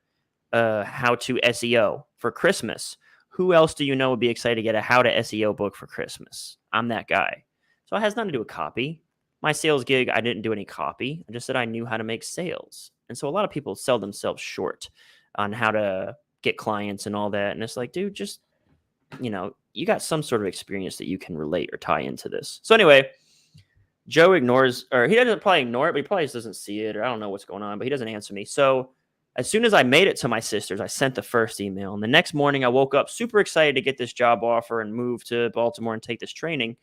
Speaker 2: how to SEO for Christmas. Who else do you know would be excited to get a how to SEO book for Christmas? I'm that guy. So it has nothing to do with copy. My sales gig, I didn't do any copy. I just said I knew how to make sales. And so a lot of people sell themselves short on how to get clients and all that. And it's like, dude, just, you got some sort of experience that you can relate or tie into this. So anyway, Joe ignores, or he doesn't probably ignore it, but he probably just doesn't see it, or I don't know what's going on, but he doesn't answer me. So as soon as I made it to my sister's, I sent the first email. And the next morning I woke up super excited to get this job offer and move to Baltimore and take this training.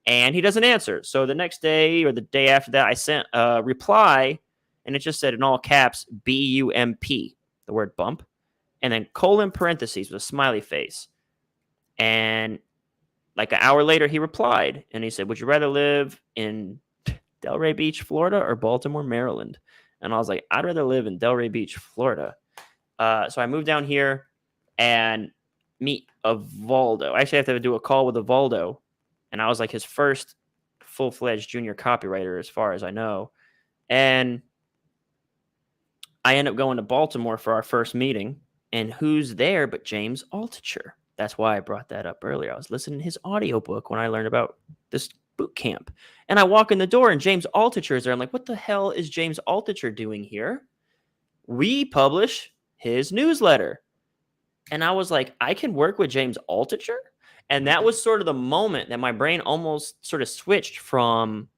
Speaker 2: And he doesn't answer. So the next day or the day after that, I sent a reply, and it just said in all caps, BUMP, the word bump, and then colon parentheses with a smiley face. And like an hour later, he replied, and he said, would you rather live in Delray Beach, Florida, or Baltimore, Maryland? And I was like, I'd rather live in Delray Beach, Florida. So I moved down here and meet Evaldo. I actually have to do a call with Evaldo. And I was like his first full-fledged junior copywriter, as far as I know. And I end up going to Baltimore for our first meeting. And who's there but James Altucher? That's why I brought that up earlier. I was listening to his audiobook when I learned about this boot camp. And I walk in the door and James Altucher is there. I'm like, what the hell is James Altucher doing here? We publish his newsletter. And I was like, I can work with James Altucher? And that was sort of the moment that my brain almost sort of switched from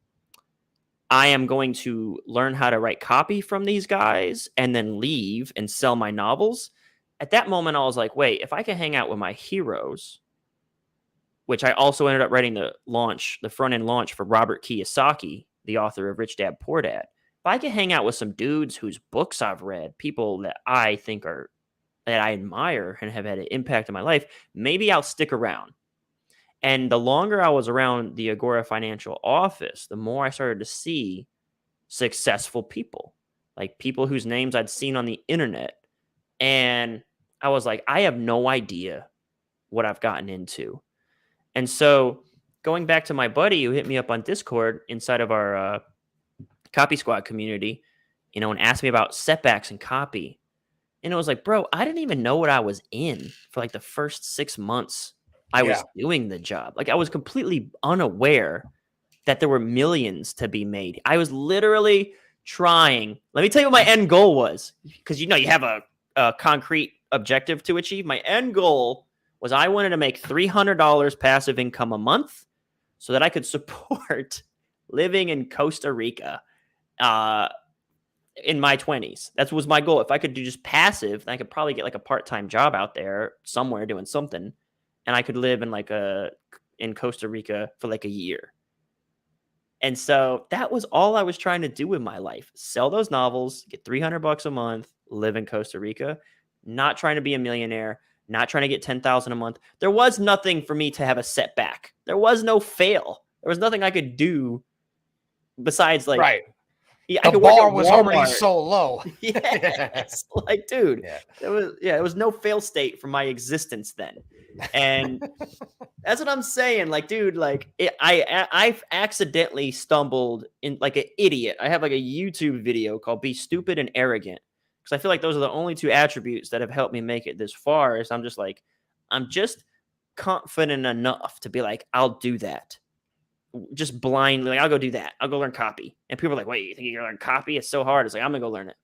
Speaker 2: I am going to learn how to write copy from these guys and then leave and sell my novels. At that moment, I was like, wait, if I can hang out with my heroes, which I also ended up writing the front end launch for Robert Kiyosaki, the author of Rich Dad Poor Dad. If I can hang out with some dudes whose books I've read, people that I think that I admire and have had an impact in my life, maybe I'll stick around. And the longer I was around the Agora Financial office, the more I started to see successful people, like people whose names I'd seen on the internet. And I was like, I have no idea what I've gotten into. And so going back to my buddy who hit me up on Discord inside of our Copy Squad community, and asked me about setbacks and copy. And it was like, bro, I didn't even know what I was in for like the first 6 months I was doing the job. Like I was completely unaware that there were millions to be made. I was literally trying. Let me tell you what my end goal was, because you have a concrete objective to achieve. My end goal was I wanted to make $300 passive income a month so that I could support living in Costa Rica in my 20s. That was my goal. If I could do just passive, then I could probably get like a part-time job out there somewhere doing something, and I could live in Costa Rica for like a year. And so that was all I was trying to do with my life. Sell those novels, get $300 a month, live in Costa Rica, not trying to be a millionaire, not trying to get $10,000 a month. There was nothing for me to have a setback. There was no fail. There was nothing I could do besides like,
Speaker 1: right.
Speaker 2: Yeah,
Speaker 1: the bar was already so low.
Speaker 2: Yes. Like, dude, it was no fail state for my existence then. And that's what I'm saying. Like, dude, like I've accidentally stumbled in like an idiot. I have like a YouTube video called Be Stupid and Arrogant, because I feel like those are the only two attributes that have helped me make it this far. Is I'm just confident enough to be like, I'll do that. Just blindly, like, I'll go do that. I'll go learn copy. And people are like, wait, you think you're gonna learn copy? It's so hard. It's like, I'm gonna go learn it.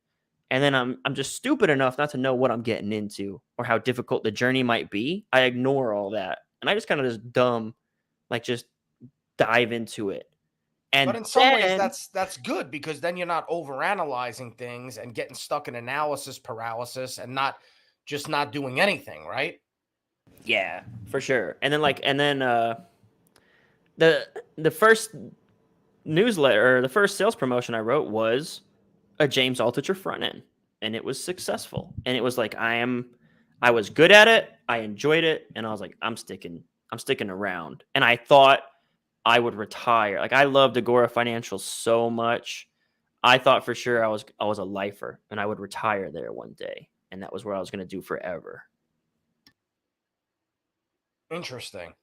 Speaker 2: And then I'm just stupid enough not to know what I'm getting into or how difficult the journey might be. I ignore all that. And I just kind of just dive into it. And
Speaker 1: but in some ways that's good, because then you're not overanalyzing things and getting stuck in analysis paralysis and not doing anything, right?
Speaker 2: Yeah, for sure. And then the first newsletter, or the first sales promotion I wrote was a James Altucher front end, and it was successful. And it was like, I was good at it. I enjoyed it. And I was like, I'm sticking around. And I thought I would retire. Like, I loved Agora Financial so much. I thought for sure I was a lifer and I would retire there one day. And that was what I was going to do forever.
Speaker 1: Interesting.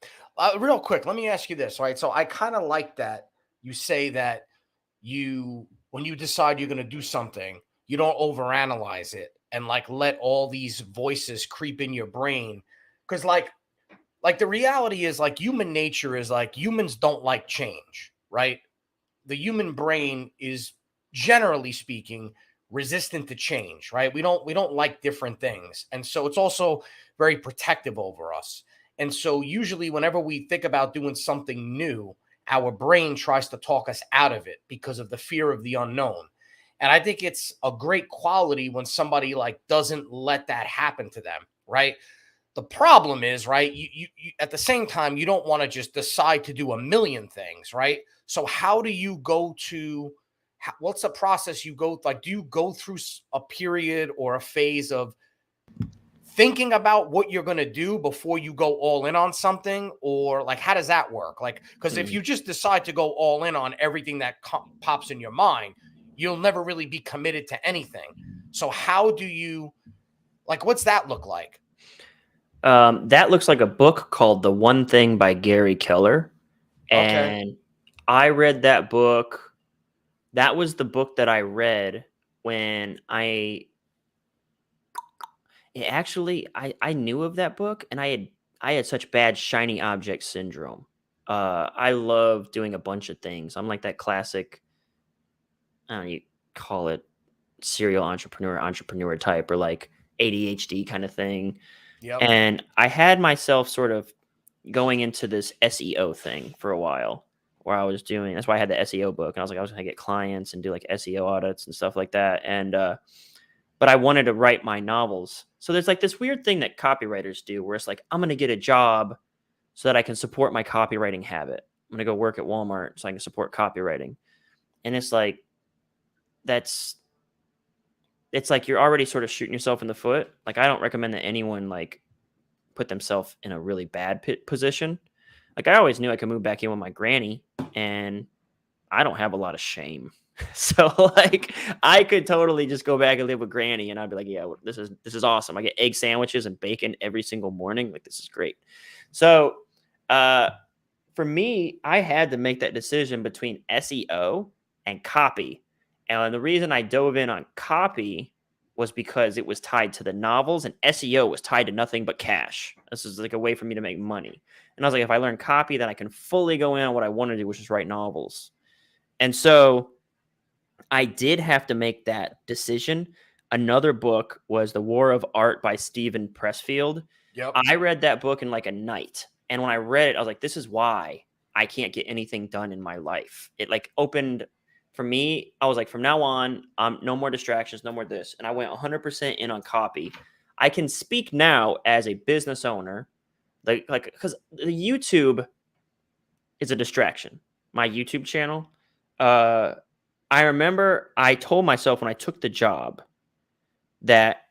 Speaker 1: Real quick, let me ask you this. Right. So I kind of like that you say that when you decide you're going to do something, you don't overanalyze it and like let all these voices creep in your brain. Because like the reality is, like, human nature is like, humans don't like change, right? The human brain is, generally speaking, resistant to change, right? We don't like different things. And so it's also very protective over us. And so usually whenever we think about doing something new, our brain tries to talk us out of it because of the fear of the unknown. And I think it's a great quality when somebody like doesn't let that happen to them, right? The problem is, right, you at the same time, you don't want to just decide to do a million things, right? So how do you go to what's the process you go like? Do you go through a period or a phase of thinking about what you're going to do before you go all in on something, or like how does that work? Like, because if you just decide to go all in on everything that pops in your mind, you'll never really be committed to anything. So how do you like what's that look like?
Speaker 2: That looks like a book called The One Thing by Gary Keller.
Speaker 1: Okay.
Speaker 2: And I read that book. That was the book that I read when I knew of that book, and I had such bad shiny object syndrome. I love doing a bunch of things. I'm like that classic, I don't know, you call it serial entrepreneur type, or like ADHD kind of thing.
Speaker 1: Yep.
Speaker 2: And I had myself sort of going into this SEO thing for a while, where I was doing, that's why I had the SEO book. And I was like, I was going to get clients and do like SEO audits and stuff like that. And, but I wanted to write my novels. So there's like this weird thing that copywriters do where it's like, I'm going to get a job so that I can support my copywriting habit. I'm going to go work at Walmart so I can support copywriting. And it's like, it's like you're already sort of shooting yourself in the foot. Like, I don't recommend that anyone like put themselves in a really bad position. Like, I always knew I could move back in with my granny, and I don't have a lot of shame. So like, I could totally just go back and live with granny, and I'd be like, yeah, this is awesome. I get egg sandwiches and bacon every single morning. Like, this is great. So for me, I had to make that decision between SEO and copy. And the reason I dove in on copy was because it was tied to the novels, and SEO was tied to nothing but cash. This is like a way for me to make money. And I was like, if I learn copy, then I can fully go in on what I want to do, which is write novels. And so I did have to make that decision. Another book was The War of Art by Stephen Pressfield.
Speaker 1: Yep.
Speaker 2: I read that book in like a night. And when I read it, I was like, this is why I can't get anything done in my life. It like opened for me. I was like, from now on, no more distractions, no more this. And I went 100% in on copy. I can speak now as a business owner, like because the YouTube is a distraction. My YouTube channel. I remember I told myself when I took the job that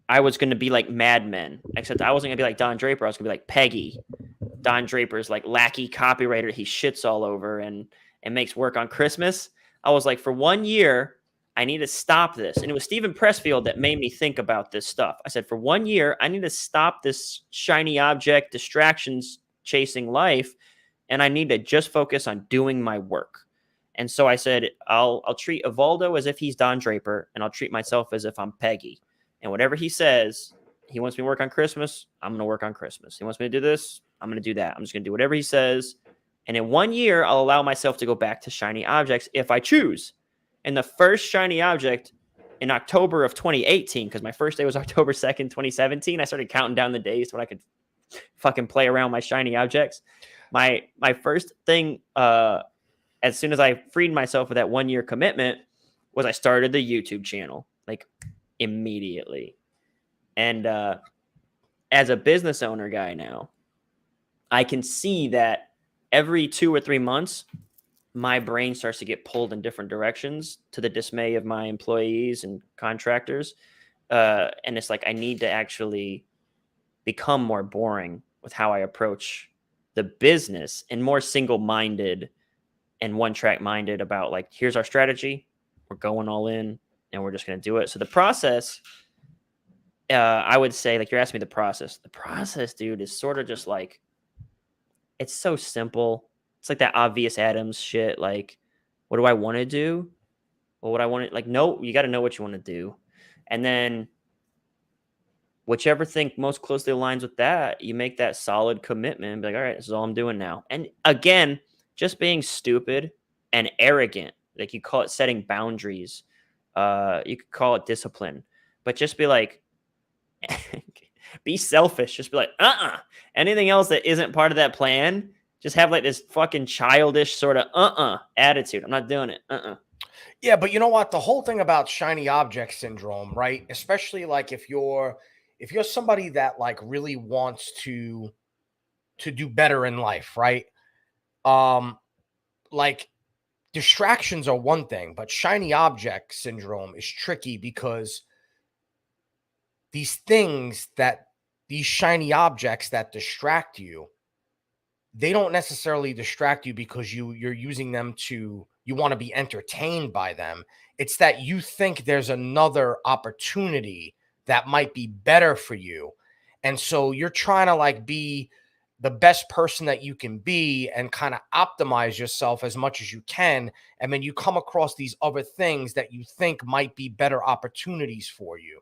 Speaker 2: I was going to be like Mad Men, except I wasn't going to be like Don Draper. I was going to be like Peggy. Don Draper's like lackey copywriter. He shits all over and makes work on Christmas. I was like, for 1 year, I need to stop this. And it was Stephen Pressfield that made me think about this stuff. I said, for 1 year, I need to stop this shiny object, distractions chasing life. And I need to just focus on doing my work. And so I said, I'll treat Evaldo as if he's Don Draper, and I'll treat myself as if I'm Peggy. And whatever he says, he wants me to work on Christmas, I'm going to work on Christmas. He wants me to do this, I'm going to do that. I'm just going to do whatever he says. And in 1 year, I'll allow myself to go back to shiny objects if I choose. And the first shiny object in October of 2018, because my first day was October 2nd, 2017, I started counting down the days when I could fucking play around my shiny objects. My first thing, as soon as I freed myself of that 1 year commitment, was I started the YouTube channel, like immediately. And as a business owner guy now, I can see that every 2 or 3 months, my brain starts to get pulled in different directions to the dismay of my employees and contractors. And it's like, I need to actually become more boring with how I approach the business and more single-minded and one-track minded about like, here's our strategy. We're going all in and we're just going to do it. So the process, I would say, like, you're asking me the process. The process, dude, is sort of just like, it's so simple. It's like that obvious Adams shit. Like, what do I want to do? Well, what I want to, like, no, you got to know what you want to do. And then whichever thing most closely aligns with that, you make that solid commitment and be like, all right, this is all I'm doing now. And again, just being stupid and arrogant, like you call it setting boundaries, You could call it discipline, but just be like, be selfish. Just be like, anything else that isn't part of that plan, just have like this fucking childish sort of attitude. I'm not doing it.
Speaker 1: Yeah, but you know what? The whole thing about shiny object syndrome, right? Especially like if you're somebody that like really wants to do better in life, right? Like distractions are one thing, but shiny object syndrome is tricky because these shiny objects that distract you, they don't necessarily distract you because you're using them you want to be entertained by them. It's that you think there's another opportunity that might be better for you. And so you're trying to like be the best person that you can be and kind of optimize yourself as much as you can. And then you come across these other things that you think might be better opportunities for you.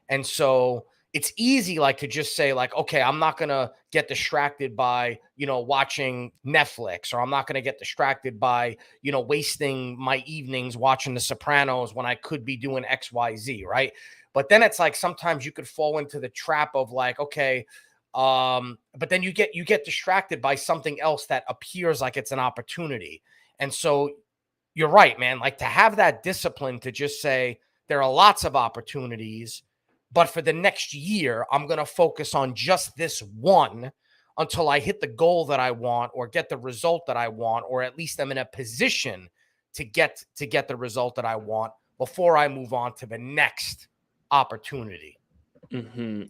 Speaker 1: And so it's easy like to just say like, okay, I'm not going to get distracted by, watching Netflix, or I'm not going to get distracted by, wasting my evenings watching The Sopranos when I could be doing XYZ. Right. But then it's like, sometimes you could fall into the trap of like, okay, but then you get distracted by something else that appears like it's an opportunity. And so you're right, man. Like to have that discipline to just say there are lots of opportunities, but for the next year, I'm going to focus on just this one until I hit the goal that I want or get the result that I want, or at least I'm in a position to get the result that I want before I move on to the next opportunity.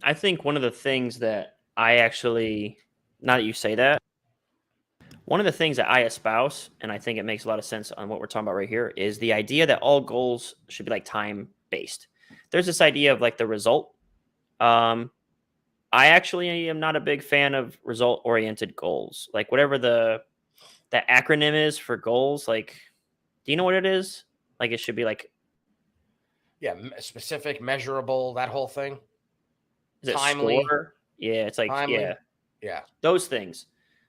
Speaker 2: I think one of the things that I actually, now that you say that, one of the things that I espouse, and I think it makes a lot of sense on what we're talking about right here, is the idea that all goals should be like time based. There's this idea of like the result. I actually am not a big fan of result oriented goals. Like whatever the acronym is for goals, like, do you know what it is? Like it should be like,
Speaker 1: yeah, specific, measurable, that whole thing.
Speaker 2: Is it
Speaker 1: timely?
Speaker 2: score? Yeah, it's like
Speaker 1: Timely. Yeah.
Speaker 2: those things.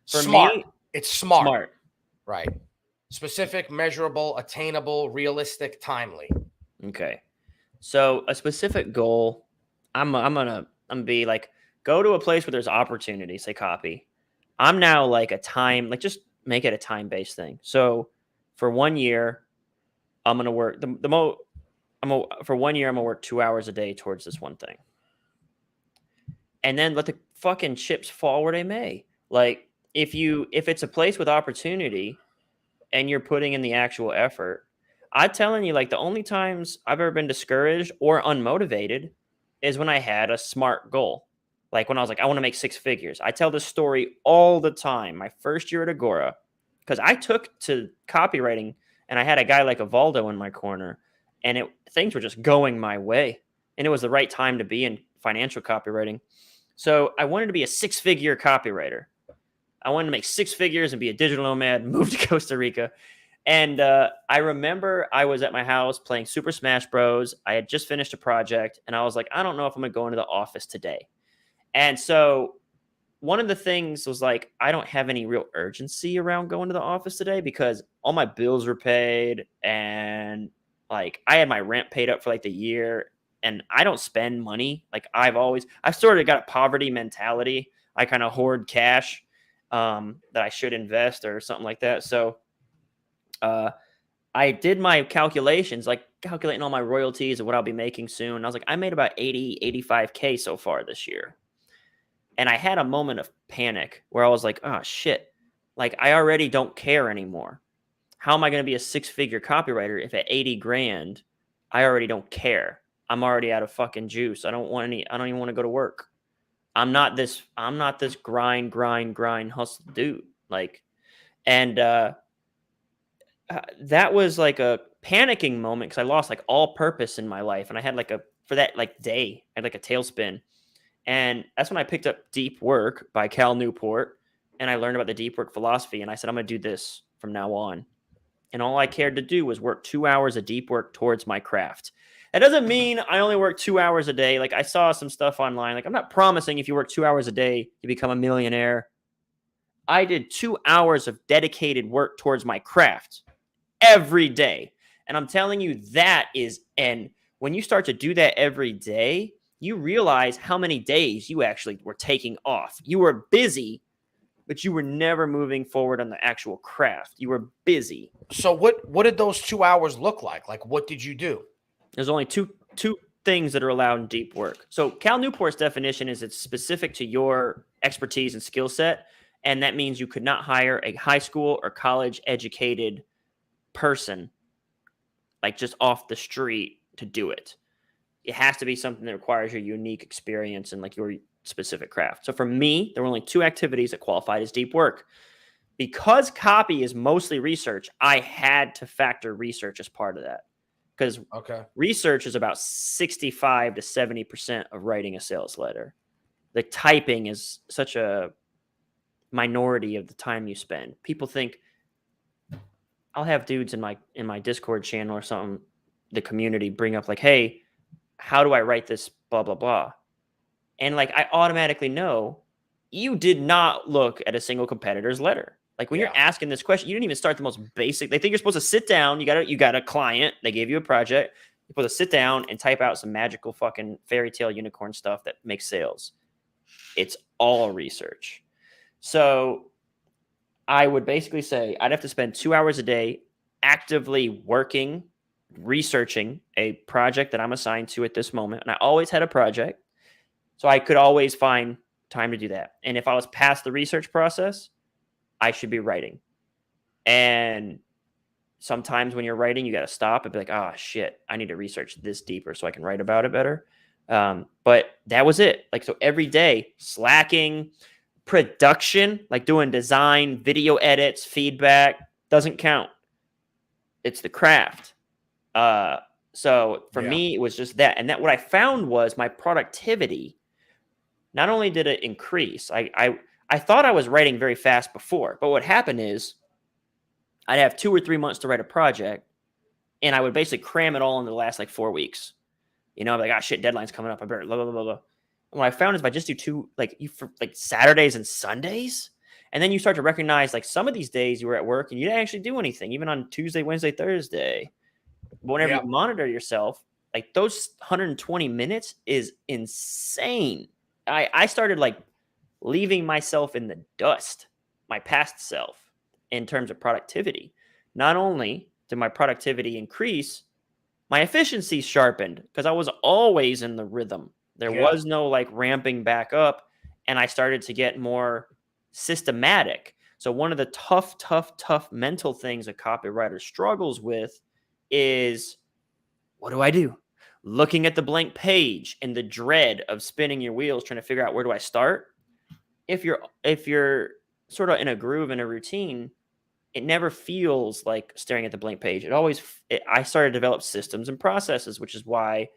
Speaker 2: For
Speaker 1: Smart.
Speaker 2: me,
Speaker 1: It's smart.
Speaker 2: Smart.
Speaker 1: Right. Specific, measurable, attainable, realistic, timely.
Speaker 2: Okay. So a specific goal, I'm gonna be like, go to a place where there's opportunity, say copy. I'm now like just make it a time-based thing. So for 1 year, I'm gonna work for 1 year, I'm gonna work 2 hours a day towards this one thing. And then let the fucking chips fall where they may. Like if it's a place with opportunity and you're putting in the actual effort, I'm telling you, like the only times I've ever been discouraged or unmotivated is when I had a smart goal. Like when I was like, I want to make 6 figures. I tell this story all the time. My first year at Agora, because I took to copywriting and I had a guy like Evaldo in my corner, and things were just going my way. And it was the right time to be in financial copywriting. So I wanted to be a 6-figure copywriter. I wanted to make 6 figures and be a digital nomad, move to Costa Rica. And I remember I was at my house playing Super Smash Bros. I had just finished a project, and I was like, I don't know if I'm going to go into the office today. And so one of the things was like, I don't have any real urgency around going to the office today because all my bills were paid, and like I had my rent paid up for like the year, and I don't spend money. Like I've sort of got a poverty mentality. I kind of hoard cash that I should invest or something like that. So I did my calculations, like calculating all my royalties and what I'll be making soon. I was like, I made about 85K so far this year. And I had a moment of panic where I was like, oh shit, like I already don't care anymore. How am I going to be a 6-figure copywriter if at 80 grand, I already don't care? I'm already out of fucking juice. I don't even want to go to work. I'm not this grind hustle dude. Like, and, that was like a panicking moment because I lost like all purpose in my life. And I had like for that like day, I had like a tailspin. And that's when I picked up Deep Work by Cal Newport. And I learned about the deep work philosophy. And I said, I'm going to do this from now on. And all I cared to do was work 2 hours of deep work towards my craft. That doesn't mean I only work 2 hours a day. Like I saw some stuff online. Like I'm not promising if you work 2 hours a day, you become a millionaire. I did 2 hours of dedicated work towards my craft every day. And I'm telling you, and when you start to do that every day, you realize how many days you actually were taking off. You were busy, but you were never moving forward on the actual craft. You were busy.
Speaker 1: So what did those 2 hours look like? Like, what did you do?
Speaker 2: There's only two things that are allowed in deep work. So Cal Newport's definition is it's specific to your expertise and skill set, and that means you could not hire a high school or college educated person like just off the street to do it. It has to be something that requires your unique experience and like your specific craft. So for me, there were only 2 activities that qualified as deep work. Because copy is mostly research, I had to factor research as part of that. Because research is about 65 to 70% of writing a sales letter. The typing is such a minority of the time you spend. People think, I'll have dudes in my Discord channel or something, the community bring up like, hey, how do I write this blah, blah, blah. And like, I automatically know you did not look at a single competitor's letter. Like when you're asking this question, you didn't even start the most basic. They think you're supposed to sit down. You got a client. They gave you a project. You're supposed to sit down and type out some magical fucking fairy tale unicorn stuff that makes sales. It's all research. So I would basically say I'd have to spend 2 hours a day actively working, researching a project that I'm assigned to at this moment. And I always had a project. So I could always find time to do that. And if I was past the research process, I should be writing. And sometimes when you're writing, you got to stop and be like, oh, shit, I need to research this deeper so I can write about it better. But that was it. Like, so every day, slacking, production, like doing design, video edits, feedback, doesn't count. It's the craft. So for me, it was just that. And that what I found was my productivity, not only did it increase, I thought I was writing very fast before, but what happened is I'd have 2 or 3 months to write a project, and I would basically cram it all into the last like 4 weeks. You know, I'm like, ah, shit, deadline's coming up. I better blah, blah, blah, blah. And what I found is if I just do for Saturdays and Sundays, and then you start to recognize like some of these days you were at work and you didn't actually do anything, even on Tuesday, Wednesday, Thursday. But whenever you monitor yourself, like those 120 minutes is insane. I started like leaving myself in the dust, my past self, in terms of productivity. Not only did my productivity increase, my efficiency sharpened because I was always in the rhythm. There was no like ramping back up, and I started to get more systematic. So one of the tough mental things a copywriter struggles with is, what do I do? Looking at the blank page and the dread of spinning your wheels, trying to figure out where do I start. If you're sort of in a groove and a routine, it never feels like staring at the blank page. I started to develop systems and processes, which is why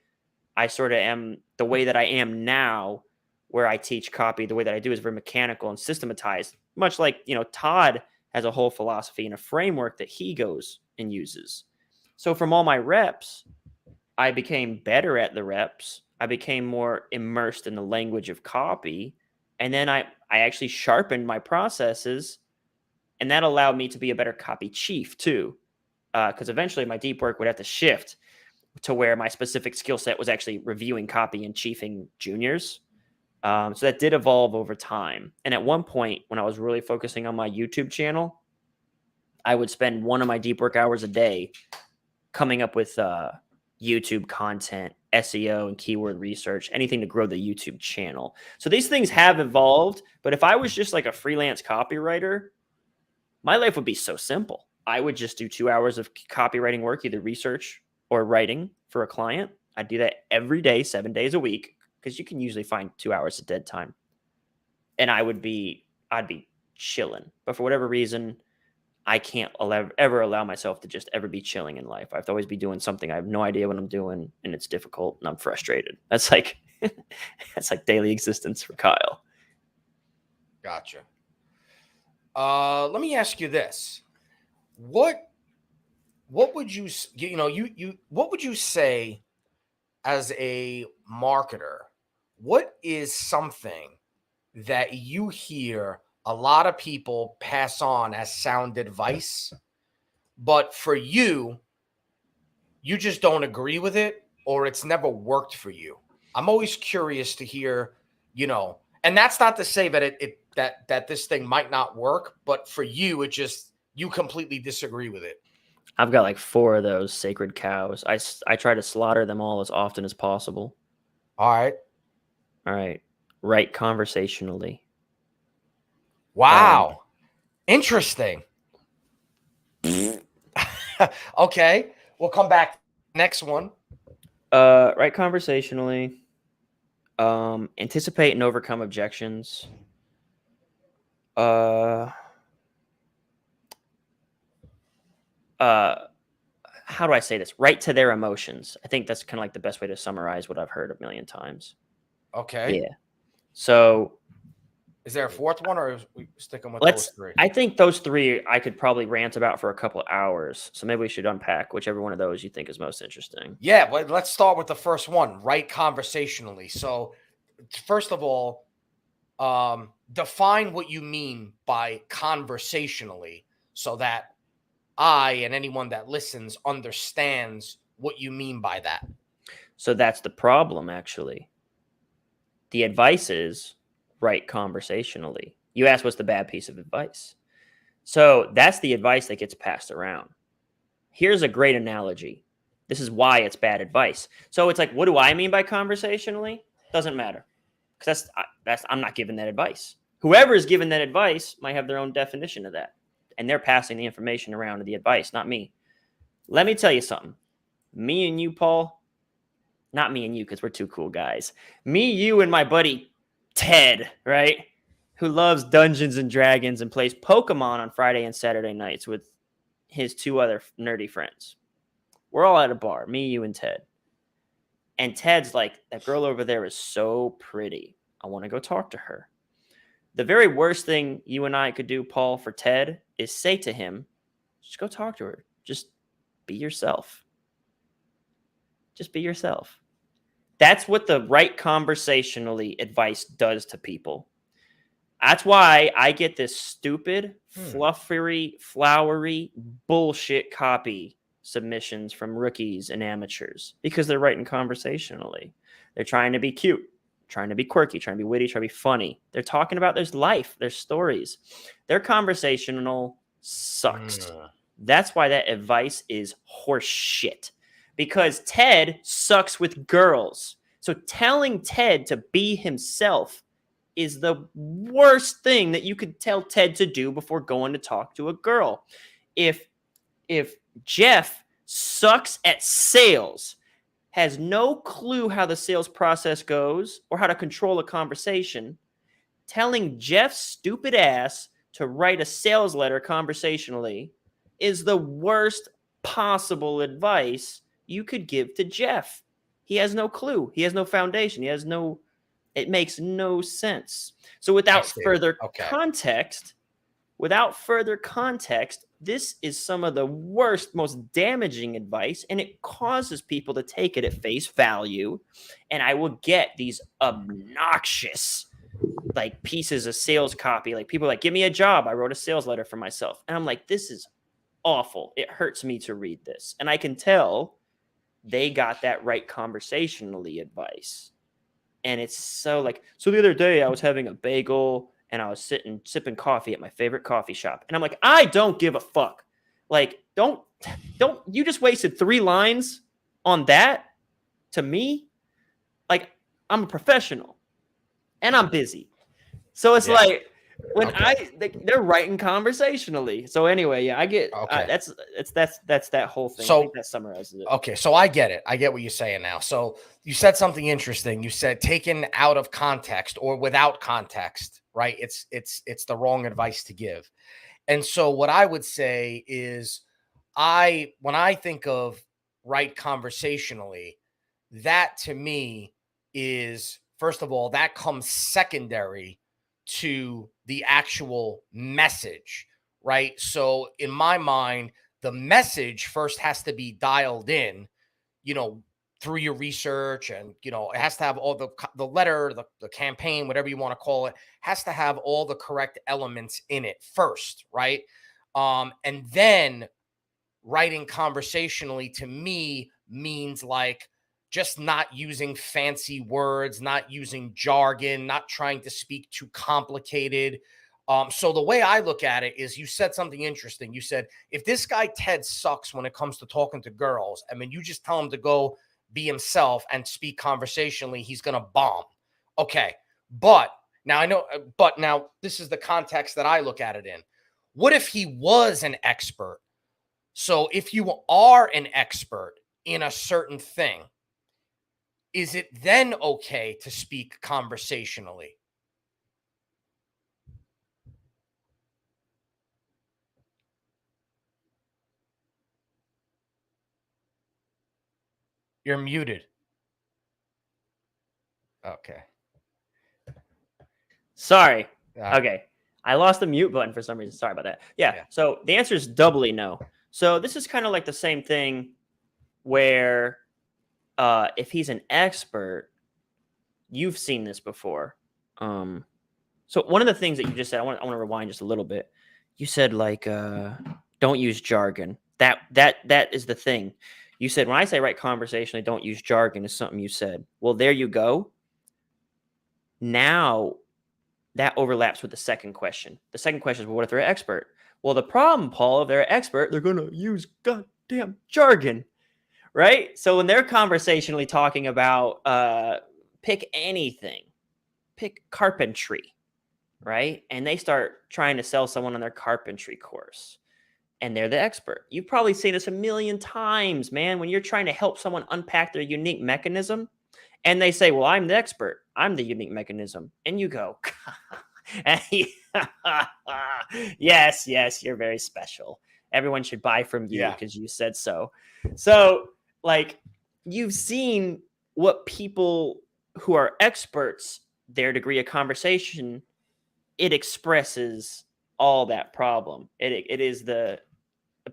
Speaker 2: I sort of am the way that I am now, where I teach copy. The way that I do is very mechanical and systematized, much like, Todd has a whole philosophy and a framework that he goes and uses. So from all my reps, I became better at the reps. I became more immersed in the language of copy. And then I actually sharpened my processes, and that allowed me to be a better copy chief too. Because eventually my deep work would have to shift to where my specific skill set was actually reviewing copy and chiefing juniors. So that did evolve over time. And at one point, when I was really focusing on my YouTube channel, I would spend one of my deep work hours a day coming up with YouTube content, SEO, and keyword research, anything to grow the YouTube channel. So these things have evolved, but if I was just like a freelance copywriter, my life would be so simple. I would just do 2 hours of copywriting work, either research or writing for a client. I'd do that every day, 7 days a week, because you can usually find 2 hours of dead time. And I'd be chilling. But for whatever reason, I can't ever allow myself to just ever be chilling in life. I have to always be doing something. I have no idea what I'm doing, and it's difficult, and I'm frustrated. That's like daily existence for Kyle.
Speaker 1: Gotcha. Let me ask you this: what would you what would you say as a marketer? What is something that you hear a lot of people pass on as sound advice, but for you, you just don't agree with it, or it's never worked for you. I'm always curious to hear, and that's not to say that that this thing might not work, but for you, you completely disagree with it.
Speaker 2: I've got like 4 of those sacred cows. I try to slaughter them all as often as possible.
Speaker 1: All right.
Speaker 2: All right. Write conversationally.
Speaker 1: Wow. Interesting. Okay. We'll come back. Next one.
Speaker 2: Write conversationally. Anticipate and overcome objections. How do I say this? Write to their emotions. I think that's kind of like the best way to summarize what I've heard a million times.
Speaker 1: Okay.
Speaker 2: Yeah. So
Speaker 1: is there a fourth one, or are we sticking with those 3?
Speaker 2: I think those 3 I could probably rant about for a couple of hours. So maybe we should unpack whichever one of those you think is most interesting.
Speaker 1: Yeah, but let's start with the first one, write conversationally. So first of all, define what you mean by conversationally so that I and anyone that listens understands what you mean by that.
Speaker 2: So that's the problem, actually. The advice is write conversationally. You asked what's the bad piece of advice. So that's the advice that gets passed around. Here's a great analogy. This is why it's bad advice. So it's like, what do I mean by conversationally? Doesn't matter. Because I'm not giving that advice. Whoever is giving that advice might have their own definition of that. And they're passing the information around to the advice, not me. Let me tell you something. Me and you, Paul, not me and you, because we're 2 cool guys. Me, you, and my buddy Ted, right? Who loves Dungeons and Dragons and plays Pokemon on Friday and Saturday nights with his 2 other nerdy friends. We're all at a bar, me, you, and Ted. And Ted's like, that girl over there is so pretty. I want to go talk to her. The very worst thing you and I could do, Paul, for Ted is say to him, just go talk to her. Just be yourself. Just be yourself. That's what the right conversationally advice does to people. That's why I get this stupid, fluffery, flowery bullshit copy submissions from rookies and amateurs because they're writing conversationally. They're trying to be cute, trying to be quirky, trying to be witty, trying to be funny. They're talking about their life, their stories. Their conversational sucks. That's why that advice is horse shit. Because Ted sucks with girls. So telling Ted to be himself is the worst thing that you could tell Ted to do before going to talk to a girl. If Jeff sucks at sales, has no clue how the sales process goes or how to control a conversation, telling Jeff's stupid ass to write a sales letter conversationally is the worst possible advice you could give to Jeff. He has no clue. He has no foundation. It makes no sense. So without further context, this is some of the worst, most damaging advice, and it causes people to take it at face value. And I will get these obnoxious like pieces of sales copy. Like people are like, give me a job. I wrote a sales letter for myself. And I'm like, this is awful. It hurts me to read this. And I can tell they got that right conversationally advice. And it's so like, so the other day I was having a bagel and I was sipping coffee at my favorite coffee shop. And I'm like, I don't give a fuck. Like, don't, you just wasted 3 lines on that to me. Like, I'm a professional and I'm busy. So it's like, when they're writing conversationally. So anyway, yeah, I get that's that whole thing.
Speaker 1: So
Speaker 2: I think that summarizes it.
Speaker 1: Okay, so I get it. I get what you're saying now. So you said something interesting. You said taken out of context or without context, right? It's the wrong advice to give. And so what I would say is when I think of write conversationally, that to me is, first of all, that comes secondary to the actual message, right? So in my mind, the message first has to be dialed in, through your research, and it has to have all the letter, the campaign, whatever you want to call it, has to have all the correct elements in it first, right? And then writing conversationally to me means like just not using fancy words, not using jargon, not trying to speak too complicated. So the way I look at it is, you said something interesting. You said, if this guy Ted sucks when it comes to talking to girls, I mean, you just tell him to go be himself and speak conversationally, he's going to bomb. Okay. But now I know, but now this is the context that I look at it in. What if he was an expert? So if you are an expert in a certain thing, is it then okay to speak conversationally? You're muted. Okay.
Speaker 2: Sorry.
Speaker 1: Uh,
Speaker 2: Okay. I lost the mute button for some reason. Sorry about that. Yeah.
Speaker 1: Yeah.
Speaker 2: So the answer is doubly no. So this is kind of like the same thing where if he's an expert, you've seen this before. So one of the things that you just said, I want to rewind just a little bit. You said like don't use jargon. That is the thing. You said when I say write conversationally, don't use jargon is something you said. Well, there you go. Now that overlaps with the second question. The second question is, well, what if they're an expert? Well, the problem, Paul, if they're an expert, they're going to use goddamn jargon, right? So when they're conversationally talking about pick anything, pick carpentry, right? And they start trying to sell someone on their carpentry course and they're the expert. You've probably seen this a million times, man, when you're trying to help someone unpack their unique mechanism and they say, well, I'm the expert. I'm the unique mechanism. And you go, yes, you're very special. Everyone should buy from you because you said so. So, like, you've seen what people who are experts, their degree of conversation, it expresses all that problem. It is the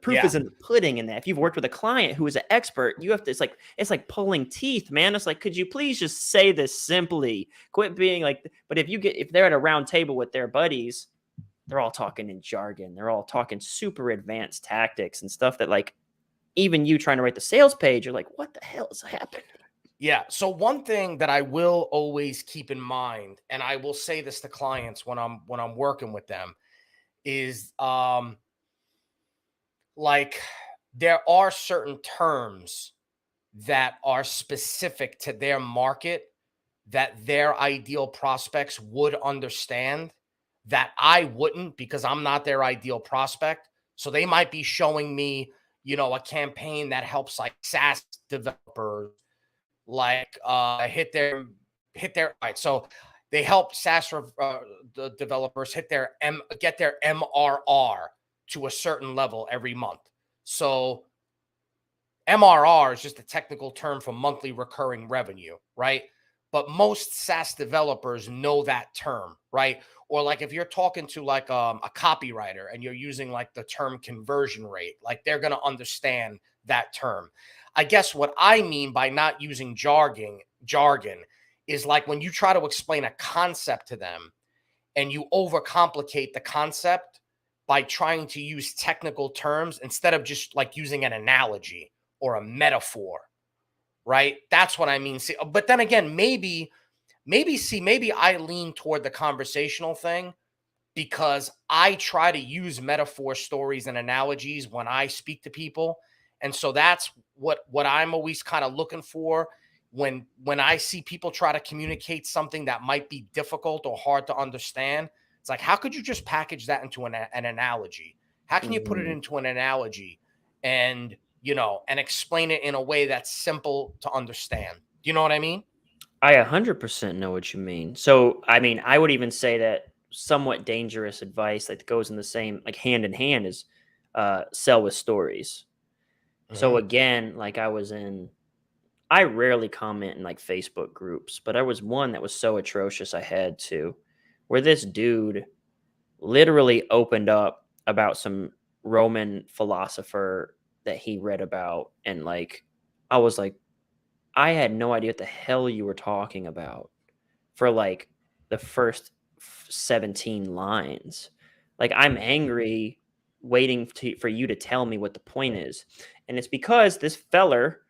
Speaker 2: proof is in the pudding in that. If you've worked with a client who is an expert, you have to, it's like pulling teeth, man. It's like, could you please just say this simply? Quit being like, but if they're at a round table with their buddies, they're all talking in jargon. They're all talking super advanced tactics and stuff that like even you trying to write the sales page, you're like, what the hell is happening?
Speaker 1: Yeah. So one thing that I will always keep in mind, and I will say this to clients when I'm working with them, is like there are certain terms that are specific to their market that their ideal prospects would understand that I wouldn't, because I'm not their ideal prospect. So they might be showing me, a campaign that helps like SaaS developers like hit their all right. So they help SaaS the developers get their MRR to a certain level every month. So MRR is just a technical term for monthly recurring revenue, right? But most SaaS developers know that term, right? Or like if you're talking to like a copywriter and you're using like the term conversion rate, like they're going to understand that term. I guess what I mean by not using jargon is like when you try to explain a concept to them and you overcomplicate the concept by trying to use technical terms instead of just like using an analogy or a metaphor, right? That's what I mean. See, but then again, maybe I lean toward the conversational thing because I try to use metaphor, stories, and analogies when I speak to people. And so that's what I'm always kind of looking for when I see people try to communicate something that might be difficult or hard to understand. It's like, how could you just package that into an analogy? How can you put it into an analogy and and explain it in a way that's simple to understand? Do you know what I mean?
Speaker 2: I 100% know what you mean. So, I mean, I would even say that somewhat dangerous advice that goes in the same, like hand in hand, is sell with stories. So again, like I rarely comment in like Facebook groups, but there was one that was so atrocious I had to, where this dude literally opened up about some Roman philosopher that he read about. And like, I was like, I had no idea what the hell you were talking about for like the first 17 lines. Like, I'm angry waiting for you to tell me what the point is. And it's because this feller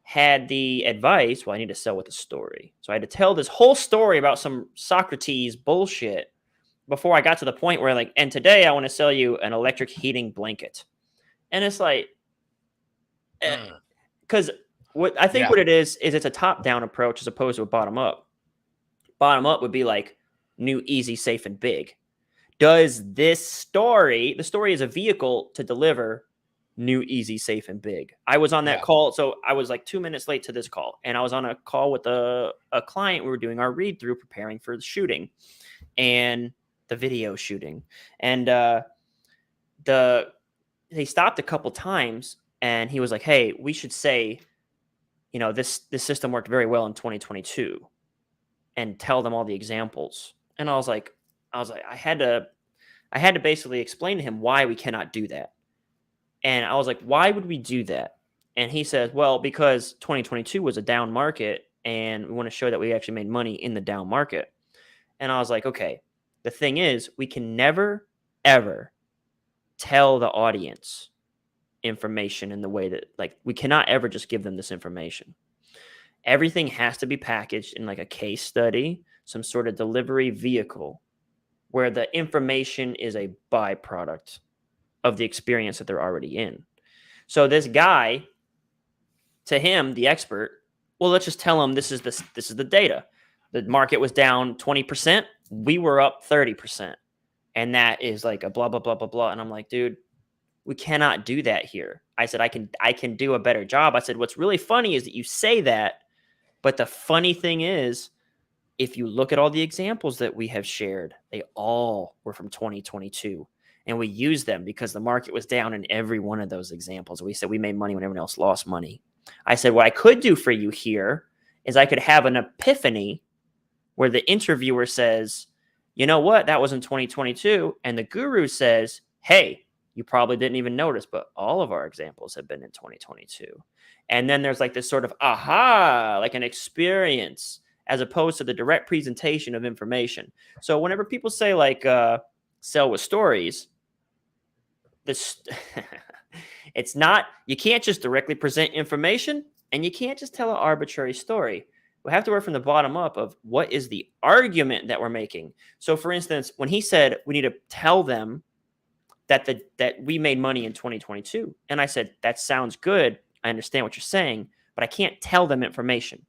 Speaker 2: had the advice, well, I need to sell with a story. So I had to tell this whole story about some Socrates bullshit before I got to the point where like, and today I want to sell you an electric heating blanket. And it's like, because what I think what it is it's a top-down approach as opposed to a bottom-up. Bottom-up would be like new, easy, safe, and big. Does the story is a vehicle to deliver new, easy, safe, and big. I was on that call. So I was like 2 minutes late to this call. And I was on a call with a client. We were doing our read through, preparing for the shooting and the video shooting. And they stopped a couple times and he was like, hey, we should say, you know, this system worked very well in 2022 and tell them all the examples. And I was like, I had to basically explain to him why we cannot do that. And I was like, why would we do that? And he says, well, because 2022 was a down market and we want to show that we actually made money in the down market. And I was like, okay, the thing is, we can never, ever tell the audience information in the way that, like, we cannot ever just give them this information. Everything has to be packaged in like a case study, some sort of delivery vehicle where the information is a byproduct of the experience that they're already in. So this guy, to him, the expert, well, let's just tell him this is the data. The market was down 20%. We were up 30%. And that is like a blah, blah, blah, blah, blah. And I'm like, dude, we cannot do that here. I said, I can do a better job. I said, what's really funny is that you say that, but the funny thing is, if you look at all the examples that we have shared, they all were from 2022. And we used them because the market was down in every one of those examples. We said we made money when everyone else lost money. I said, what I could do for you here is I could have an epiphany where the interviewer says, you know what, that was in 2022. And the guru says, hey, you probably didn't even notice, but all of our examples have been in 2022. And then there's like this sort of aha, like an experience, as opposed to the direct presentation of information. So whenever people say like sell with stories, this it's not, you can't just directly present information and you can't just tell an arbitrary story. We have to work from the bottom up of what is the argument that we're making. So for instance, when he said we need to tell them that we made money in 2022, and I said, that sounds good. I understand what you're saying, but I can't tell them information.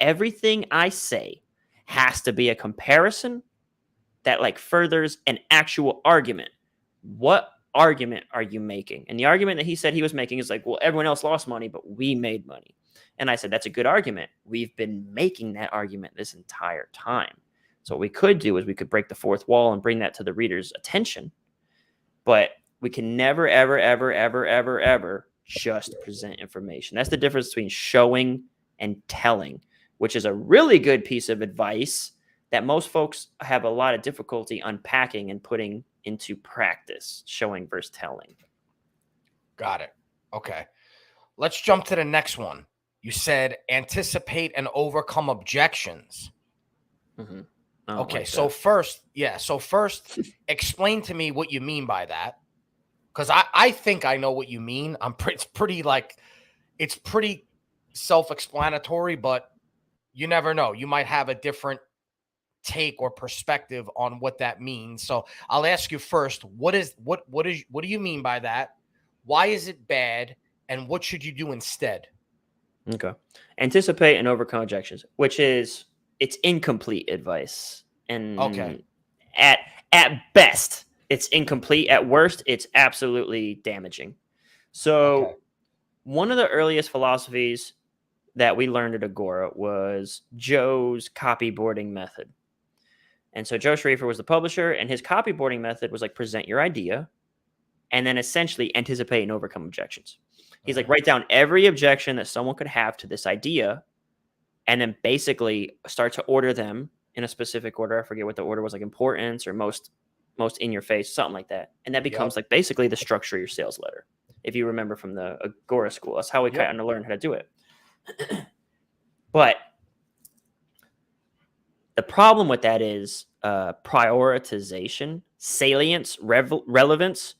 Speaker 2: Everything I say has to be a comparison that like furthers an actual argument. What argument are you making? And the argument that he said he was making is like, well, everyone else lost money, but we made money. And I said, that's a good argument. We've been making that argument this entire time. So what we could do is we could break the fourth wall and bring that to the reader's attention. But we can never, ever, ever, ever, ever, ever just present information. That's the difference between showing and telling, which is a really good piece of advice that most folks have a lot of difficulty unpacking and putting into practice, showing versus telling.
Speaker 1: Got it. Okay. Let's jump to the next one. You said anticipate and overcome objections.
Speaker 2: Mm-hmm.
Speaker 1: Okay.
Speaker 2: Like
Speaker 1: so first, explain to me what you mean by that. Because I think I know what you mean. It's pretty self-explanatory, but you never know. You might have a different take or perspective on what that means. So I'll ask you first, what do you mean by that? Why is it bad? And what should you do instead?
Speaker 2: Okay. Anticipate and overcome objections, which is, it's incomplete advice. And
Speaker 1: okay,
Speaker 2: at best, it's incomplete. At worst, it's absolutely damaging. So one of the earliest philosophies that we learned at Agora was Joe's copyboarding method. And so Joe Schrafer was the publisher, and his copyboarding method was like present your idea and then essentially anticipate and overcome objections. He's like, write down every objection that someone could have to this idea and then basically start to order them in a specific order. I forget what the order was, like importance or most in your face, something like that. And that becomes like basically the structure of your sales letter. If you remember from the Agora school, that's how we kind of learned how to do it. But the problem with that is prioritization, salience, relevance.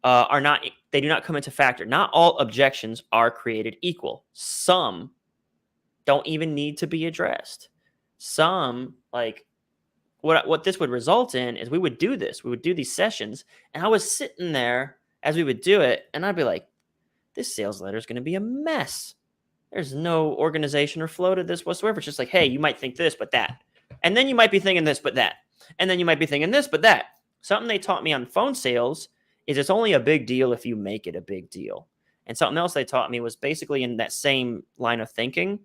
Speaker 2: they do not come into factor. Not all objections are created equal. Some don't even need to be addressed. Some, like, what this would result in is we would do this. We would do these sessions, and I was sitting there as we would do it, and I'd be like, this sales letter is going to be a mess. There's no organization or flow to this whatsoever. It's just like, hey, you might think this, but that. And then you might be thinking this, but that. And then you might be thinking this, but that. Something they taught me on phone sales is it's only a big deal if you make it a big deal. And something else they taught me was basically in that same line of thinking,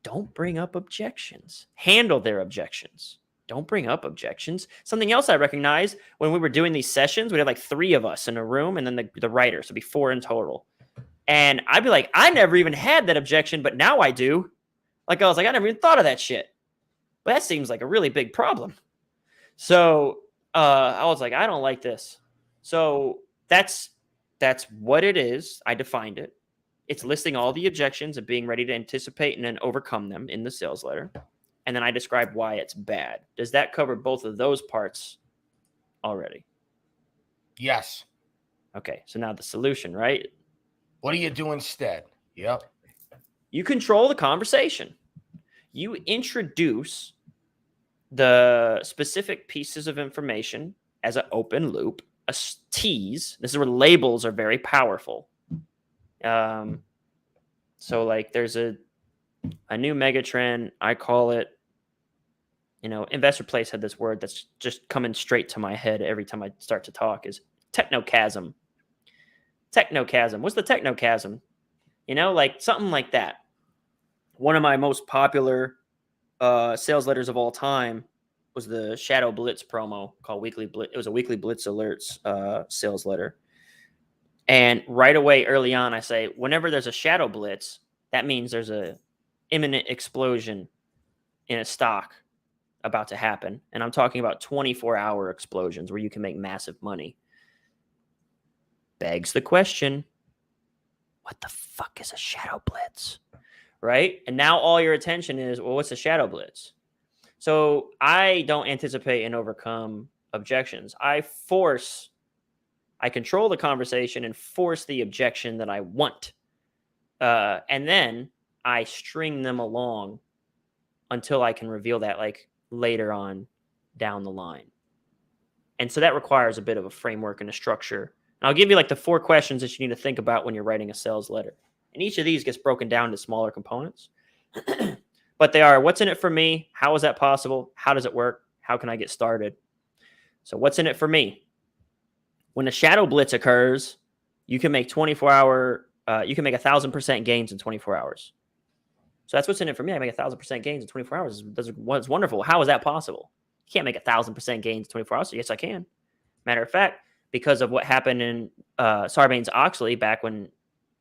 Speaker 2: don't bring up objections. Handle their objections. Don't bring up objections. Something else I recognize when we were doing these sessions, we'd have like 3 of us in a room and then the writer. So it'd be 4 in total. And I'd be like, I never even had that objection, but now I do. Like, I was like, I never even thought of that shit. But that seems like a really big problem. So I was like, I don't like this. So that's what it is. I defined it. It's listing all the objections and being ready to anticipate and then overcome them in the sales letter. And then I describe why it's bad. Does that cover both of those parts already?
Speaker 1: Yes.
Speaker 2: Okay, so now the solution, right?
Speaker 1: What do you do instead? Yep.
Speaker 2: You control the conversation. You introduce the specific pieces of information as an open loop, a tease. This is where labels are very powerful. So like there's a new mega trend. I call it, Investor Place had this word that's just coming straight to my head every time I start to talk is technochasm. Technochasm. What's the technochasm? Like something like that. One of my most popular sales letters of all time was the Shadow Blitz promo called Weekly Blitz. It was a Weekly Blitz Alerts sales letter. And right away, early on, I say, whenever there's a Shadow Blitz, that means there's a imminent explosion in a stock about to happen. And I'm talking about 24-hour explosions where you can make massive money. Begs the question, what the fuck is a Shadow Blitz? Right? And now all your attention is, well, what's a Shadow Blitz? So I don't anticipate and overcome objections. I control the conversation and force the objection that I want. And then I string them along until I can reveal that like later on down the line. And so that requires a bit of a framework and a structure. And I'll give you like the 4 questions that you need to think about when you're writing a sales letter. And each of these gets broken down to smaller components. But they are, what's in it for me? How is that possible? How does it work? How can I get started? So what's in it for me? When a shadow blitz occurs, you can make 1,000% gains in 24 hours. So that's what's in it for me. I make 1,000% gains in 24 hours. That's wonderful. How is that possible? You can't make 1,000% gains in 24 hours. So yes, I can. Matter of fact, because of what happened in Sarbanes-Oxley back when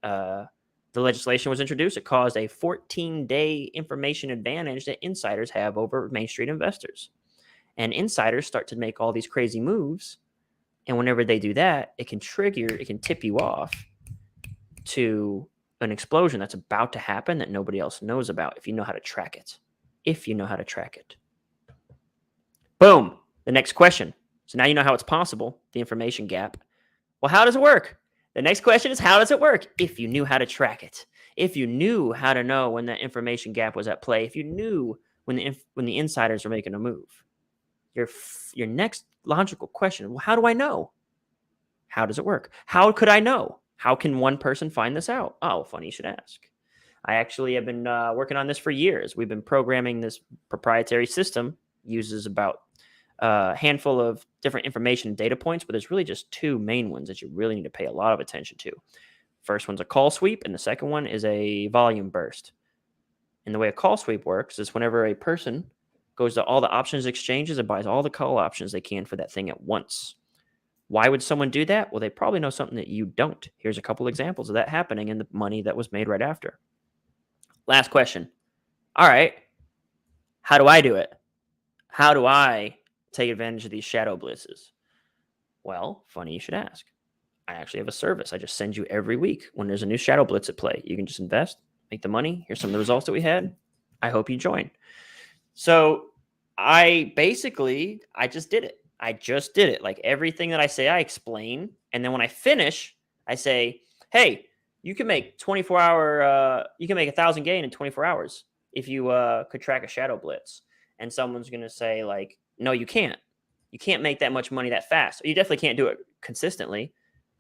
Speaker 2: the legislation was introduced, it caused a 14-day information advantage that insiders have over Main Street investors. And insiders start to make all these crazy moves. And whenever they do that, it can tip you off to an explosion that's about to happen that nobody else knows about if you know how to track it. Boom. The next question. So now you know how it's possible, the information gap. Well, how does it work? The next question is, how does it work? If you knew how to track it, if you knew how to know when that information gap was at play, if you knew when the insiders were making a move, your next logical question, well, how do I know? How does it work? How could I know? How can one person find this out? Oh, funny you should ask. I actually have been working on this for years. We've been programming this proprietary system, uses about a handful of different information and data points, but there's really just 2 main ones that you really need to pay a lot of attention to. First one's a call sweep, and the second one is a volume burst. And the way a call sweep works is whenever a person goes to all the options exchanges and buys all the call options they can for that thing at once. Why would someone do that? Well, they probably know something that you don't. Here's a couple examples of that happening and the money that was made right after. Last question. All right. How do I do it? How do I take advantage of these shadow blitzes? Well, funny you should ask. I actually have a service I just send you every week when there's a new shadow blitz at play. You can just invest, make the money. Here's some of the results that we had. I hope you join. So I just did it. Like everything that I say, I explain, And then when I finish, I say, hey, you can make 1,000 gain in 24 hours if you could track a shadow blitz. And someone's going to say like, no, you can't. You can't make that much money that fast. You definitely can't do it consistently.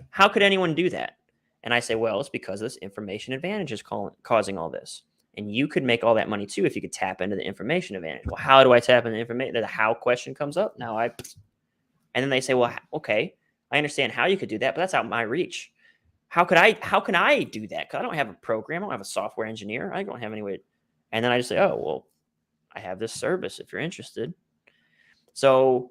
Speaker 2: How could anyone do that? And I say, well, it's because this information advantage is causing all this. And you could make all that money too if you could tap into the information advantage. Well, how do I tap into the information? The how question comes up. And then they say, well, okay, I understand how you could do that, but that's out of my reach. How can I do that? Because I don't have a program. I don't have a software engineer. I don't have any way. And then I just say, oh, well, I have this service if you're interested. So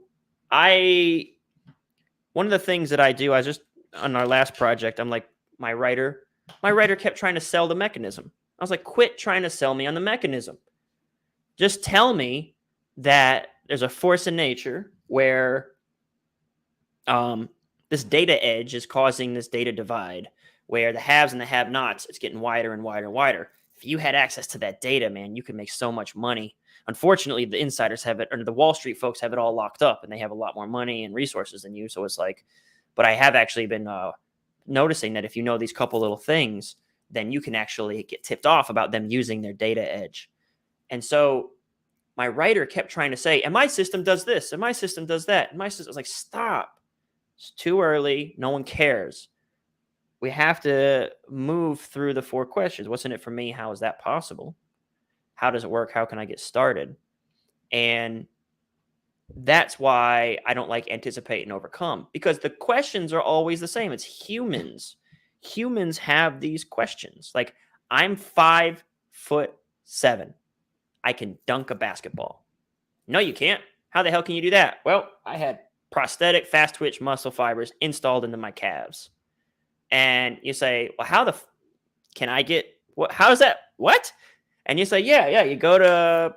Speaker 2: one of the things that I do, I just, on our last project, I'm like, my writer kept trying to sell the mechanism. I was like, quit trying to sell me on the mechanism. Just tell me that there's a force in nature where this data edge is causing this data divide, where the haves and the have-nots, it's getting wider and wider and wider. If you had access to that data, man, you could make so much money. Unfortunately, the insiders have it, or the Wall Street folks have it all locked up, and they have a lot more money and resources than you. So it's like, but I have actually been noticing that if you know these couple little things, then you can actually get tipped off about them using their data edge. And so my writer kept trying to say, and my system does this, and my system does that. And my system was like, stop. It's too early. No one cares. We have to move through the 4 questions. What's in it for me? How is that possible? How does it work? How can I get started? And that's why I don't like anticipate and overcome, because the questions are always the same. It's humans. Humans have these questions. Like, I'm 5'7". I can dunk a basketball. No, you can't. How the hell can you do that? Well, I had prosthetic fast twitch muscle fibers installed into my calves. And you say, well, how can I get what? How is that? What? And you say, yeah. You go to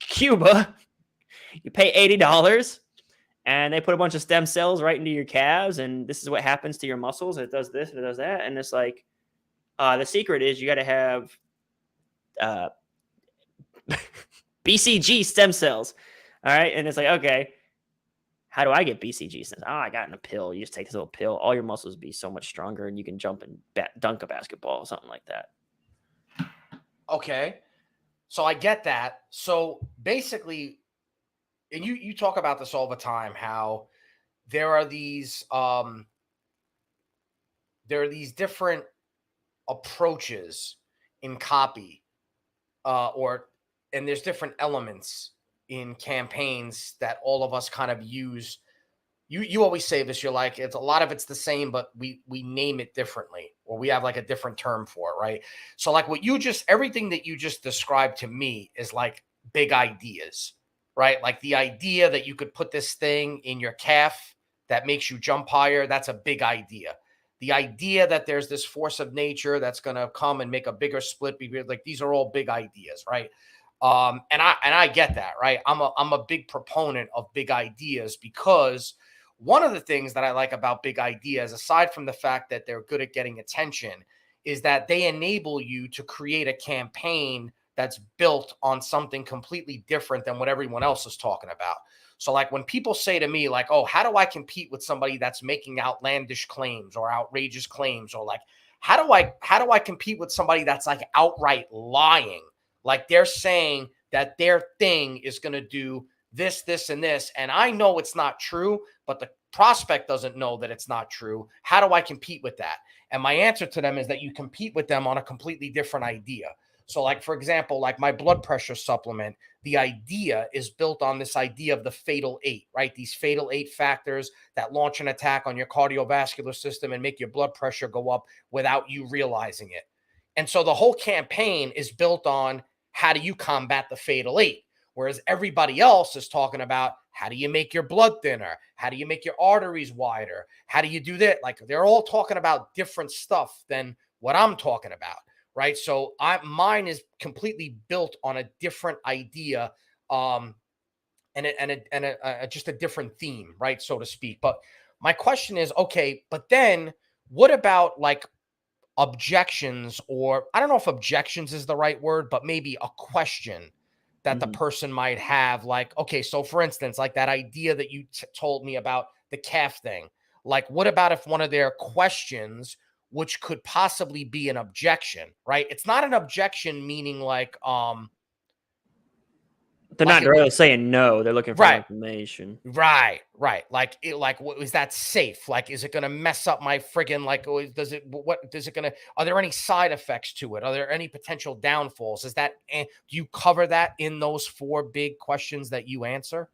Speaker 2: Cuba, you pay $80, and they put a bunch of stem cells right into your calves, and this is what happens to your muscles. It does this and it does that, and it's like, the secret is you got to have BCG stem cells. All right, and it's like, okay, how do I get BCG stem cells? Oh, I got in a pill. You just take this little pill. All your muscles be so much stronger, and you can jump and dunk a basketball or something like that.
Speaker 1: Okay. So I get that. So basically, and you talk about this all the time, how there are these different approaches in copy, and there's different elements in campaigns that all of us kind of use. You always say this, you're like, it's a lot of it's the same, but we name it differently, or we have like a different term for it, right? So like everything that you just described to me is like big ideas, right? Like the idea that you could put this thing in your calf that makes you jump higher, that's a big idea. The idea that there's this force of nature that's going to come and make a bigger split, like these are all big ideas, right? And I get that, right? I'm a big proponent of big ideas, because one of the things that I like about big ideas, aside from the fact that they're good at getting attention, is that they enable you to create a campaign that's built on something completely different than what everyone else is talking about. So like when people say to me like, oh, how do I compete with somebody that's making outlandish claims or outrageous claims, or like, how do I compete with somebody that's like outright lying? Like they're saying that their thing is going to do this, this, and this. And I know it's not true, but the prospect doesn't know that it's not true. How do I compete with that? And my answer to them is that you compete with them on a completely different idea. So like, for example, like my blood pressure supplement, the idea is built on this idea of the fatal 8, right? These fatal 8 factors that launch an attack on your cardiovascular system and make your blood pressure go up without you realizing it. And so the whole campaign is built on how do you combat the fatal 8? Whereas everybody else is talking about how do you make your blood thinner? How do you make your arteries wider? How do you do that? Like they're all talking about different stuff than what I'm talking about, right? So mine is completely built on a different idea, and just a different theme, right, so to speak. But my question is, okay, but then what about like objections, or I don't know if objections is the right word, but maybe a question that the person might have, like, okay, so for instance, like that idea that you told me about the calf thing, Like, what about if one of their questions, which could possibly be an objection, right? It's not an objection, meaning
Speaker 2: They're
Speaker 1: like
Speaker 2: not
Speaker 1: it would,
Speaker 2: really saying no. They're looking for more
Speaker 1: right.
Speaker 2: information.
Speaker 1: Right. Like, is that safe? Like, is it going to mess up my friggin' are there any side effects to it? Are there any potential downfalls? Do you cover that in those 4 big questions that you answer?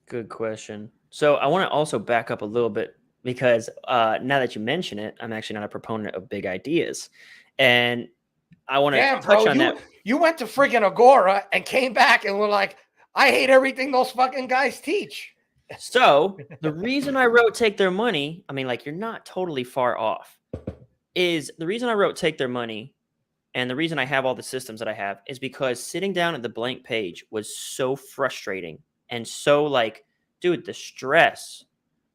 Speaker 2: Good question. So I want to also back up a little bit because now that you mention it, I'm actually not a proponent of big ideas. And I want to
Speaker 1: Damn,
Speaker 2: touch
Speaker 1: bro,
Speaker 2: on that.
Speaker 1: you went to friggin' Agora and came back and were like, I hate everything those fucking guys teach.
Speaker 2: So the reason I wrote Take Their Money, I mean, like, you're not totally far off, is the reason I wrote Take Their Money and the reason I have all the systems that I have is because sitting down at the blank page was so frustrating and so like, dude, the stress,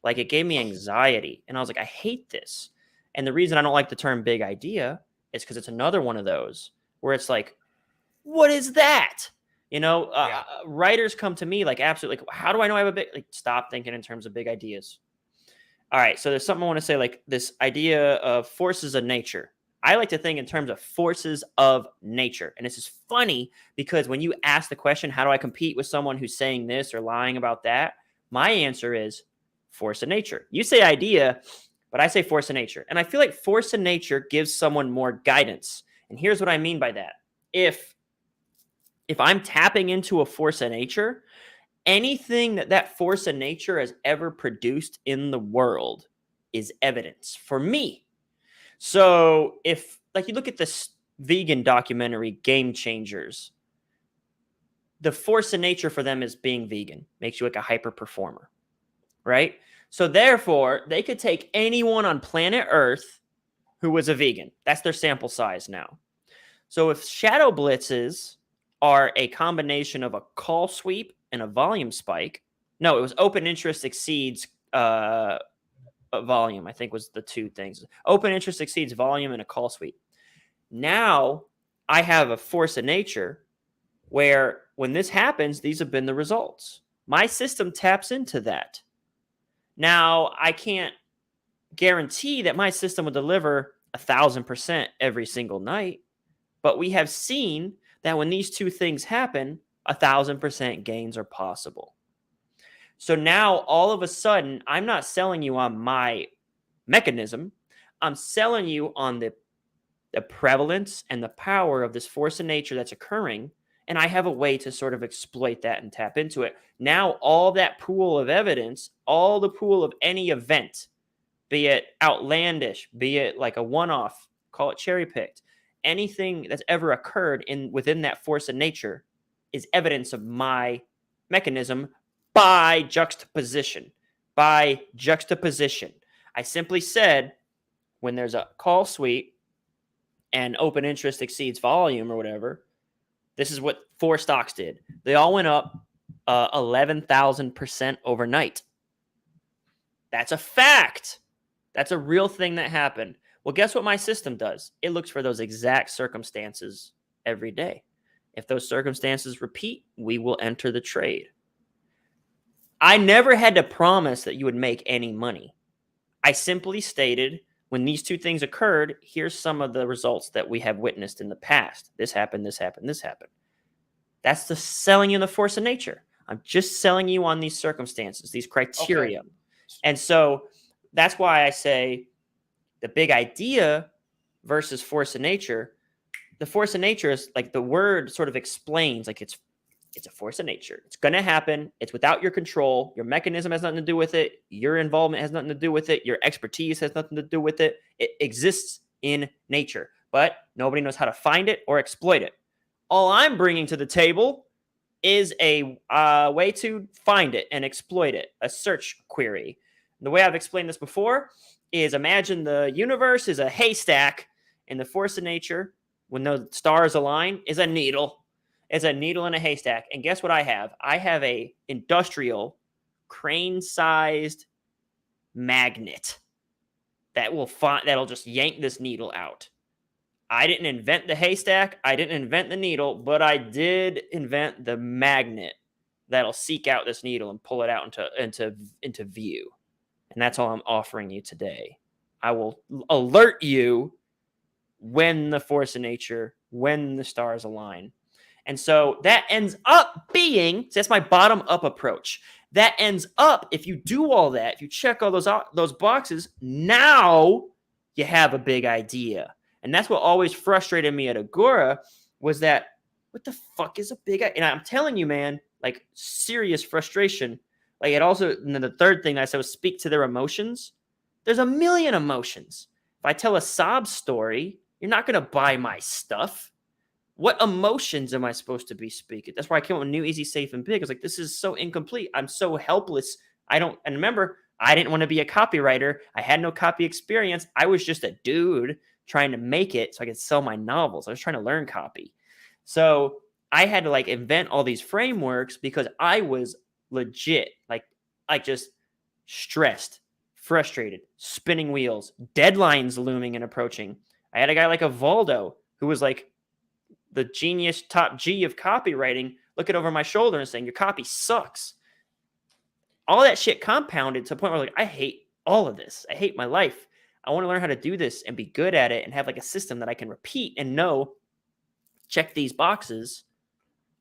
Speaker 2: like it gave me anxiety. And I was like, I hate this. And the reason I don't like the term big idea is because it's another one of those where it's like, what is that?
Speaker 1: Yeah.
Speaker 2: Writers come to me like, absolutely, like, how do I know I have a big, like, stop thinking in terms of big ideas. All right. So there's something I want to say, like this idea of forces of nature. I like to think in terms of forces of nature. And this is funny because when you ask the question, how do I compete with someone who's saying this or lying about that? My answer is force of nature. You say idea, but I say force of nature. And I feel like force of nature gives someone more guidance. And here's what I mean by that. If I'm tapping into a force of nature, anything that force of nature has ever produced in the world is evidence for me. So if, like, you look at this vegan documentary, Game Changers, the force of nature for them is being vegan, makes you like a hyper performer, right? So therefore, they could take anyone on planet Earth who was a vegan. That's their sample size now. So if shadow blitzes are a combination of a call sweep and a volume spike, no, it was open interest exceeds volume, I think was the 2 things. Open interest exceeds volume and a call sweep. Now I have a force of nature where when this happens, these have been the results. My system taps into that. Now I can't guarantee that my system will deliver 1,000% every single night, but we have seen that when these 2 things happen, 1,000% gains are possible. So now all of a sudden, I'm not selling you on my mechanism. I'm selling you on the prevalence and the power of this force of nature that's occurring. And I have a way to sort of exploit that and tap into it. Now, all that pool of evidence, all the pool of any event, be it outlandish, be it like a one-off, call it cherry-picked, anything that's ever occurred within that force of nature is evidence of my mechanism by juxtaposition. By juxtaposition. I simply said when there's a call sweep and open interest exceeds volume or whatever, this is what 4 stocks did. They all went up 11,000% overnight. That's a fact. That's a real thing that happened. Well, guess what my system does? It looks for those exact circumstances every day. If those circumstances repeat, we will enter the trade. I never had to promise that you would make any money. I simply stated when these 2 things occurred, here's some of the results that we have witnessed in the past. This happened, this happened, this happened. That's the selling you the force of nature. I'm just selling you on these circumstances, these criteria. Okay. And so that's why I say the big idea versus force of nature. The force of nature is like the word sort of explains, like it's a force of nature. It's going to happen. It's without your control. Your mechanism has nothing to do with it. Your involvement has nothing to do with it. Your expertise has nothing to do with it. It exists in nature, but nobody knows how to find it or exploit it. All I'm bringing to the table is a way to find it and exploit it, a search query. The way I've explained this before is imagine the universe is a haystack and the force of nature, when the stars align, is a needle. It's a needle in a haystack. And guess what I have? I have a industrial crane-sized magnet that'll just yank this needle out. I didn't invent the haystack. I didn't invent the needle, but I did invent the magnet that'll seek out this needle and pull it out into view. And that's all I'm offering you today. I will alert you when the force of nature, when the stars align. And so that ends up being, so that's my bottom up approach. That ends up, if you do all that, if you check all those boxes, now you have a big idea. And that's what always frustrated me at Agora was that, what the fuck is a big idea? And I'm telling you, man, like serious frustration. Like it also, and then the third thing I said was speak to their emotions. There's a million emotions. If I tell a sob story, you're not going to buy my stuff. What emotions am I supposed to be speaking? That's why I came up with new, easy, safe, and big. It's like, this is so incomplete. I'm so helpless. And remember, I didn't want to be a copywriter. I had no copy experience. I was just a dude trying to make it so I could sell my novels. I was trying to learn copy. So I had to like invent all these frameworks because I was legit, like just stressed, frustrated, spinning wheels, deadlines looming and approaching. I had a guy like Evaldo who was like the genius top G of copywriting looking over my shoulder and saying, your copy sucks. All that shit compounded to the point where like, I hate all of this. I hate my life. I want to learn how to do this and be good at it and have like a system that I can repeat and know, check these boxes.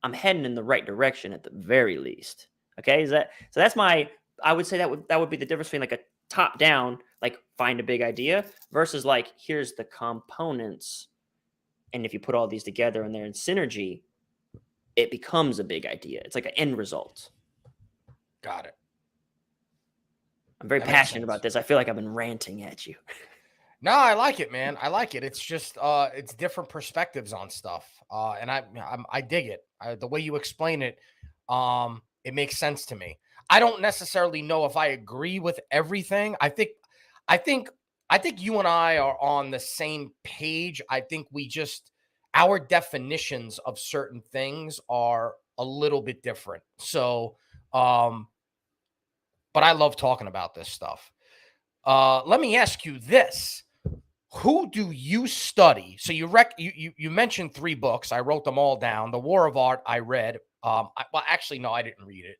Speaker 2: I'm heading in the right direction at the very least. Okay. So that's I would say that would be the difference between like a top down, like find a big idea versus like, here's the components. And if you put all these together and they're in synergy, it becomes a big idea. It's like an end result.
Speaker 1: Got it.
Speaker 2: I'm very passionate about this. I feel like I've been ranting at you.
Speaker 1: No, I like it, man. I like it. It's just it's different perspectives on stuff, and I dig it. The way you explain it, it makes sense to me. I don't necessarily know if I agree with everything. I think you and I are on the same page. I think our definitions of certain things are a little bit different. So, but I love talking about this stuff. Let me ask you this. Who do you study? So you mentioned 3 books. I wrote them all down. The War of Art I read. Actually, no, I didn't read it.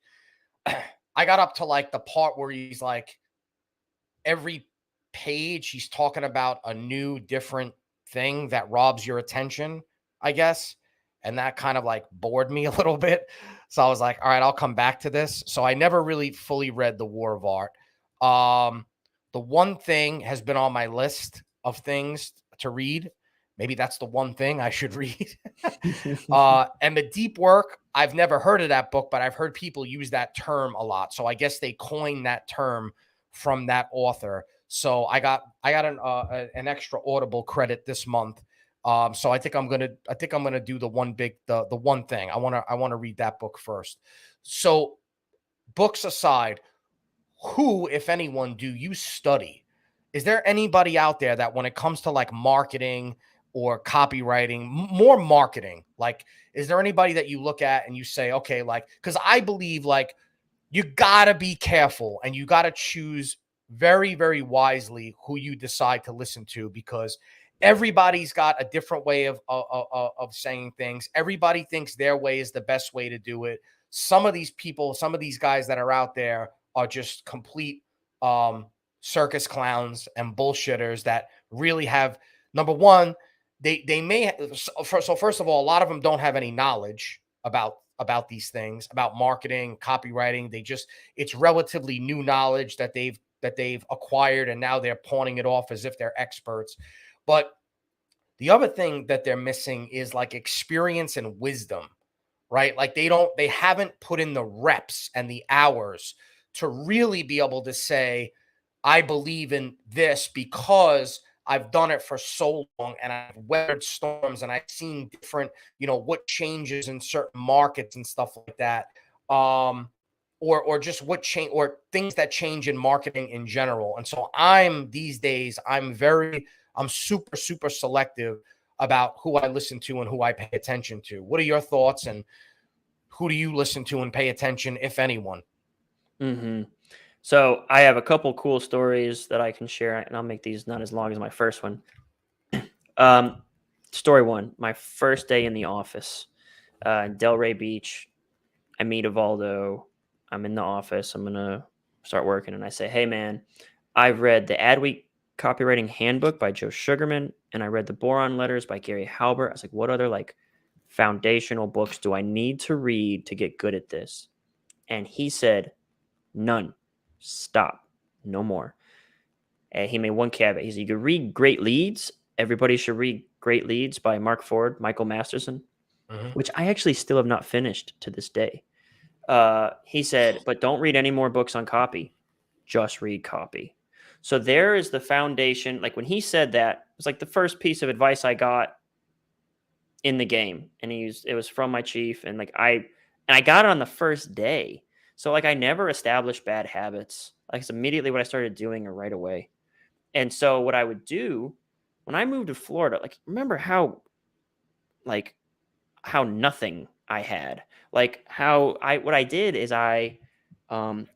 Speaker 1: I got up to like the part where he's like, every page he's talking about a new different thing that robs your attention, I guess. And that kind of like bored me a little bit. So I was like, all right, I'll come back to this. So I never really fully read The War of Art. The one thing has been on my list of things to read. Maybe that's the one thing I should read. And The Deep Work, I've never heard of that book, but I've heard people use that term a lot. So I guess they coined that term from that author. So I got an extra Audible credit this month. So I think I'm gonna do the one thing. I want to read that book first. So books aside, who, if anyone, do you study? Is there anybody out there that when it comes to like marketing or copywriting, more marketing, like, is there anybody that you look at and you say, okay, like, because I believe like you gotta be careful and you gotta choose very, very wisely who you decide to listen to, because everybody's got a different way of saying things. Everybody thinks their way is the best way to do it. Some of these people, some of these guys that are out there are just complete circus clowns and bullshitters that really have, number one, they may so first of all, a lot of them don't have any knowledge about these things, about marketing, copywriting. It's relatively new knowledge that they've acquired, and now they're pawning it off as if they're experts. But the other thing that they're missing is like experience and wisdom, right? Like they haven't put in the reps and the hours to really be able to say, I believe in this because I've done it for so long and I've weathered storms and I've seen different, what changes in certain markets and stuff like that. Or just what change, or things that change in marketing in general. And so these days, I'm super, super selective about who I listen to and who I pay attention to. What are your thoughts, and who do you listen to and pay attention, if anyone?
Speaker 2: Mm-hmm. So I have a couple cool stories that I can share, and I'll make these not as long as my first one. Story 1, my first day in the office, in Delray Beach. I meet Evaldo. I'm in the office. I'm going to start working, and I say, hey, man, I've read the Adweek Copywriting Handbook by Joe Sugarman, and I read the Boron Letters by Gary Halbert. I was like, what other like foundational books do I need to read to get good at this? And he said, none. Stop. No more. And he made one caveat. He said, you could read Great Leads. Everybody should read Great Leads by Mark Ford, Michael Masterson, which I actually still have not finished to this day. He said, but don't read any more books on copy. Just read copy. So there is the foundation. Like when he said that, it was like the first piece of advice I got in the game. And it was from my chief. And I got it on the first day. So like I never established bad habits. Like it's immediately what I started doing right away. And so what I would do when I moved to Florida, like remember how nothing I had, like what I did is I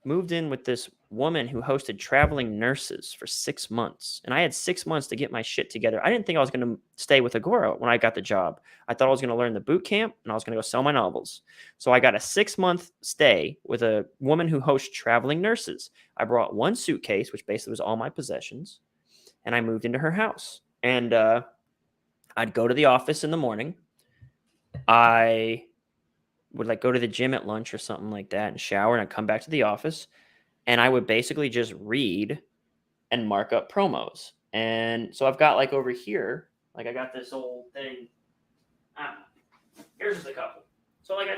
Speaker 2: moved in with this woman who hosted traveling nurses for 6 months. And I had 6 months to get my shit together. I didn't think I was going to stay with Agora when I got the job. I thought I was going to learn the boot camp and I was going to go sell my novels. So I got a 6-month stay with a woman who hosts traveling nurses. I brought one suitcase, which basically was all my possessions, and I moved into her house. And I'd go to the office in the morning. I would like go to the gym at lunch or something like that and shower, and I'd come back to the office and I would basically just read and mark up promos. And so I've got like over here, like I got this old thing. Here's just a couple. So like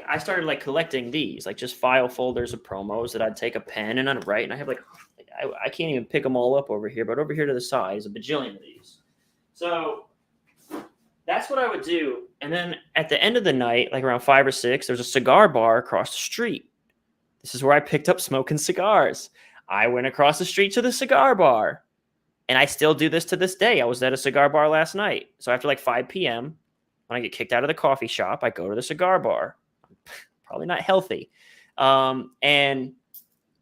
Speaker 2: I started like collecting these, like just file folders of promos that I'd take a pen and I'd write. And I have like I can't even pick them all up over here, but over here to the side is a bajillion of these. So that's what I would do. And then at the end of the night, like around 5 or 6, there's a cigar bar across the street. This is where I picked up smoking cigars. I went across the street to the cigar bar. And I still do this to this day. I was at a cigar bar last night. So after like 5 p.m., when I get kicked out of the coffee shop, I go to the cigar bar. Probably not healthy. And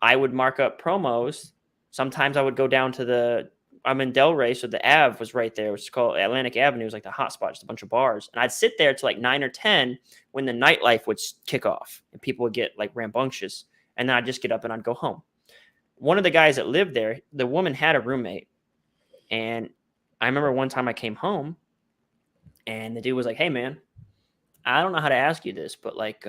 Speaker 2: I would mark up promos. Sometimes I would go down to I'm in Delray, so the Ave was right there, which is called Atlantic Avenue. It was like the hot spot, just a bunch of bars. And I'd sit there till like 9 or 10 when the nightlife would kick off and people would get like rambunctious. And then I'd just get up and I'd go home. One of the guys that lived there, the woman had a roommate. And I remember one time I came home and the dude was like, hey, man, I don't know how to ask you this, but like,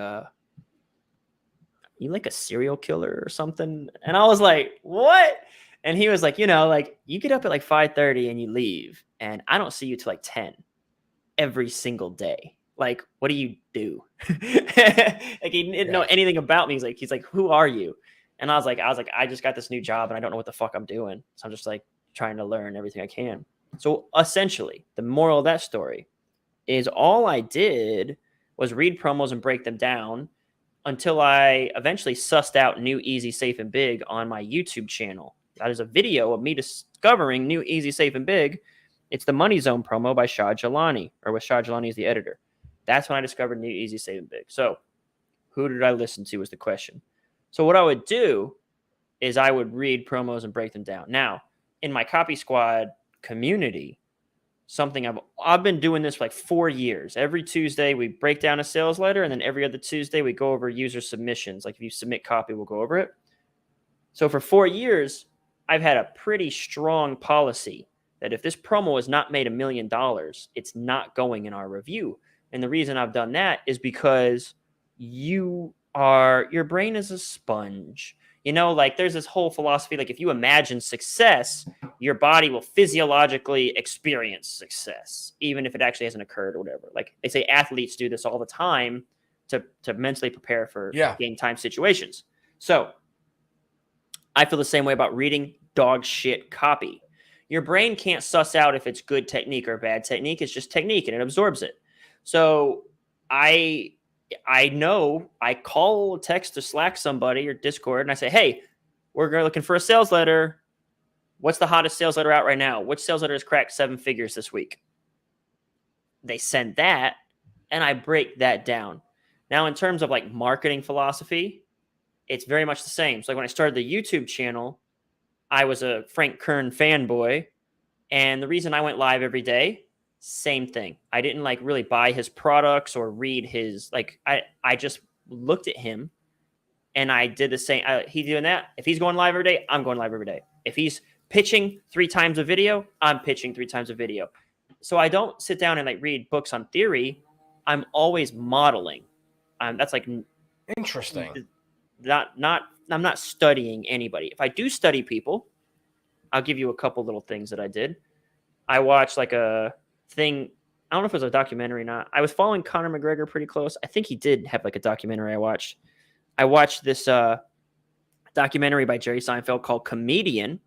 Speaker 2: you like a serial killer or something? And I was like, what? And he was like, like you get up at like 5:30 and you leave, and I don't see you till like 10 every single day. Like, what do you do? Like he didn't know anything about me. He's like, who are you? And I was like, I just got this new job and I don't know what the fuck I'm doing. So I'm just like trying to learn everything I can. So essentially, the moral of that story is all I did was read promos and break them down until I eventually sussed out New, Easy, Safe, and Big on my YouTube channel. That is a video of me discovering New, Easy, Safe, and Big. It's the Money Zone promo by Shah Jalani, or with Shah Jalani as the editor. That's when I discovered New, Easy, Safe, and Big. So who did I listen to was the question. So what I would do is I would read promos and break them down. Now, in my Copy Squad community, something I've been doing this for like 4 years. Every Tuesday we break down a sales letter, and then every other Tuesday we go over user submissions. Like if you submit copy, we'll go over it. So for 4 years, I've had a pretty strong policy that if this promo has not made $1 million, it's not going in our review. And the reason I've done that is because your brain is a sponge. Like there's this whole philosophy, like if you imagine success, your body will physiologically experience success, even if it actually hasn't occurred or whatever. Like they say athletes do this all the time to mentally prepare for game time situations. So I feel the same way about reading dog shit copy. Your brain can't suss out if it's good technique or bad technique. It's just technique and it absorbs it. So I know I call, text, or Slack somebody or Discord and I say, hey, we're looking for a sales letter. What's the hottest sales letter out right now? Which sales letter has cracked 7 figures this week? They send that and I break that down. Now, in terms of like marketing philosophy, it's very much the same. So like when I started the YouTube channel, I was a Frank Kern fanboy. And the reason I went live every day, same thing. I didn't like really buy his products or read his, like, I just looked at him And I did the same. He doing that. If he's going live every day, I'm going live every day. If he's pitching 3 times a video, I'm pitching 3 times a video. So I don't sit down and like read books on theory. I'm always modeling. That's like
Speaker 1: Interesting.
Speaker 2: I'm not studying anybody. If I do study people, I'll give you a couple little things that I did. I watched like a thing. I don't know if it was a documentary or not. I was following Conor McGregor pretty close. I think he did have like a documentary I watched. I watched this documentary by Jerry Seinfeld called Comedian,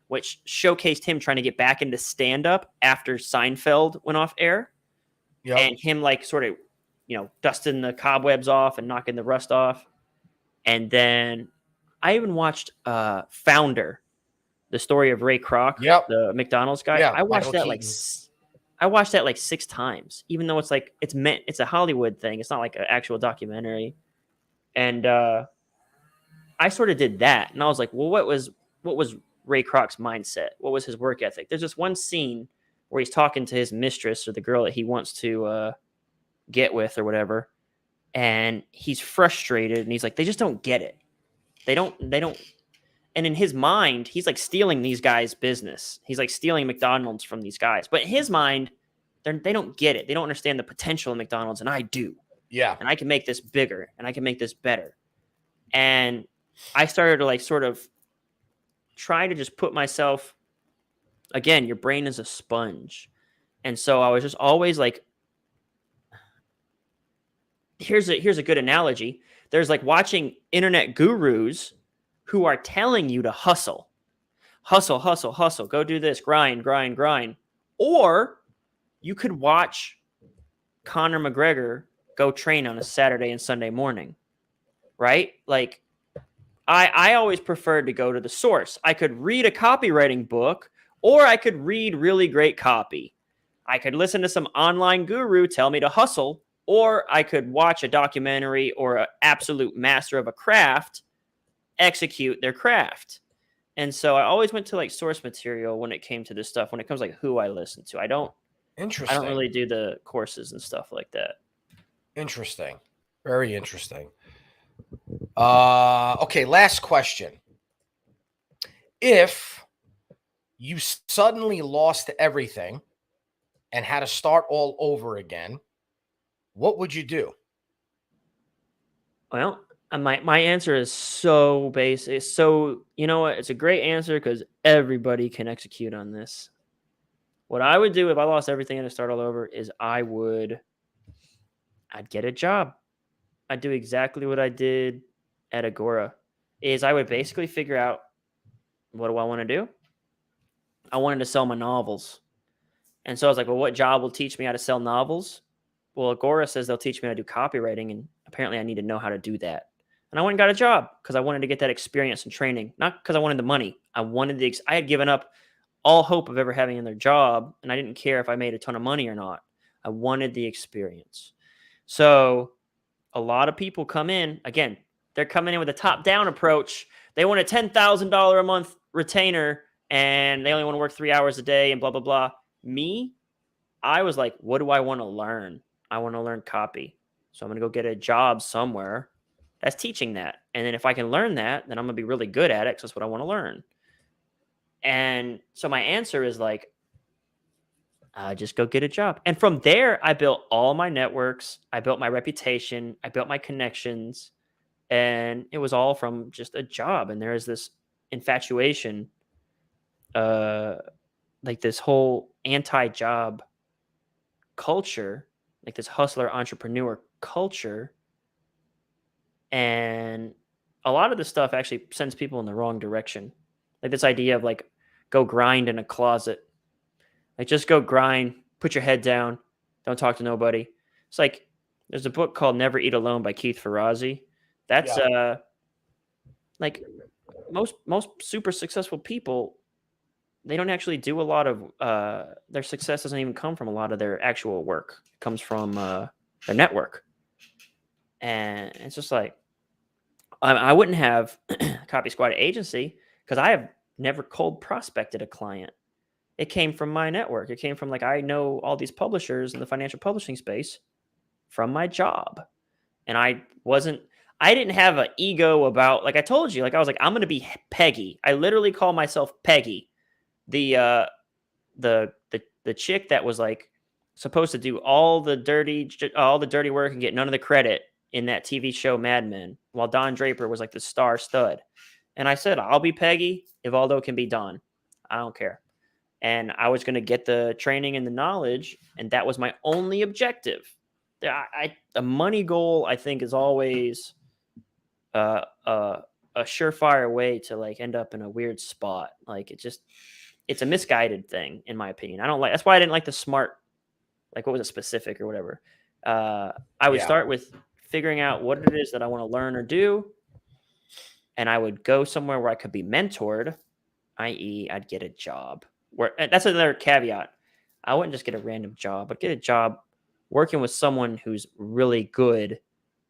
Speaker 2: which showcased him trying to get back into stand-up after Seinfeld went off air.
Speaker 1: Yep.
Speaker 2: And him like sort of, dusting the cobwebs off and knocking the rust off. And then I even watched Founder, the story of Ray Kroc, the McDonald's guy.
Speaker 1: Yeah,
Speaker 2: I watched that like 6 times, even though it's a Hollywood thing. It's not like an actual documentary. And I sort of did that. And I was like, well, what was Ray Kroc's mindset? What was his work ethic? There's this one scene where he's talking to his mistress or the girl that he wants to get with or whatever. And he's frustrated and he's like, they just don't get it. They don't. And in his mind, he's like stealing these guys' business. He's like stealing McDonald's from these guys. But in his mind, they don't get it. They don't understand the potential of McDonald's, and I do.
Speaker 1: Yeah.
Speaker 2: And I can make this bigger and I can make this better. And I started to like sort of try to just put myself, again, your brain is a sponge. And so I was just always like, here's a good analogy. There's like watching internet gurus who are telling you to hustle, go do this, grind. Or you could watch Conor McGregor go train on a Saturday and Sunday morning, right? Like I always preferred to go to the source. I could read a copywriting book, or I could read really great copy. I could listen to some online guru tell me to hustle, or I could watch a documentary or an absolute master of a craft execute their craft. And so I always went to like source material when it came to this stuff, when it comes like who I listen to. I don't really do the courses and stuff like that.
Speaker 1: Interesting. Very interesting. Okay, last question. If you suddenly lost everything and had to start all over again, what would you do?
Speaker 2: Well, my answer is so basic. So, you know what? It's a great answer because everybody can execute on this. What I would do if I lost everything and had to start all over is I'd get a job. I'd do exactly what I did at Agora. Is I would basically figure out, what do I want to do? I wanted to sell my novels. And so I was like, well, what job will teach me how to sell novels? Well, Agora says they'll teach me how to do copywriting, and apparently I need to know how to do that. And I went and got a job because I wanted to get that experience and training, not because I wanted the money. I had given up all hope of ever having another job, and I didn't care if I made a ton of money or not. I wanted the experience. So a lot of people come in, again, they're coming in with a top-down approach. They want a $10,000 a month retainer, and they only want to work 3 hours a day and blah, blah, blah. Me, I was like, what do I want to learn? I want to learn copy. So I'm going to go get a job somewhere that's teaching that. And then if I can learn that, then I'm going to be really good at it because that's what I want to learn. And so my answer is like, just go get a job. And from there, I built all my networks. I built my reputation. I built my connections. And it was all from just a job. And there is this infatuation, like this whole anti-job culture, like this hustler entrepreneur culture. And a lot of this stuff actually sends people in the wrong direction. Like this idea of like, go grind in a closet. Like just go grind, put your head down, don't talk to nobody. It's like, there's a book called Never Eat Alone by Keith Ferrazzi. That's like most super successful people, they don't actually do a lot of their success doesn't even come from a lot of their actual work. It comes from their network. And it's just like, I wouldn't have Copy Squad agency because I have never cold prospected a client. It came from my network. It came from like, I know all these publishers in the financial publishing space from my job. And I didn't have an ego about, like I told you, like I was like, I'm going to be Peggy. I literally call myself Peggy. The chick that was like supposed to do all the dirty work and get none of the credit in that TV show Mad Men, while Don Draper was like the star stud. And I said, I'll be Peggy if Aldo can be Don. I don't care. And I was going to get the training and the knowledge, and that was my only objective. The money goal, I think, is always a surefire way to like end up in a weird spot. Like it's a misguided thing, in my opinion. That's why I didn't like the smart, like what was it, specific or whatever. I would start with figuring out what it is that I want to learn or do. And I would go somewhere where I could be mentored, i.e. I'd get a job. That's another caveat. I wouldn't just get a random job, but get a job working with someone who's really good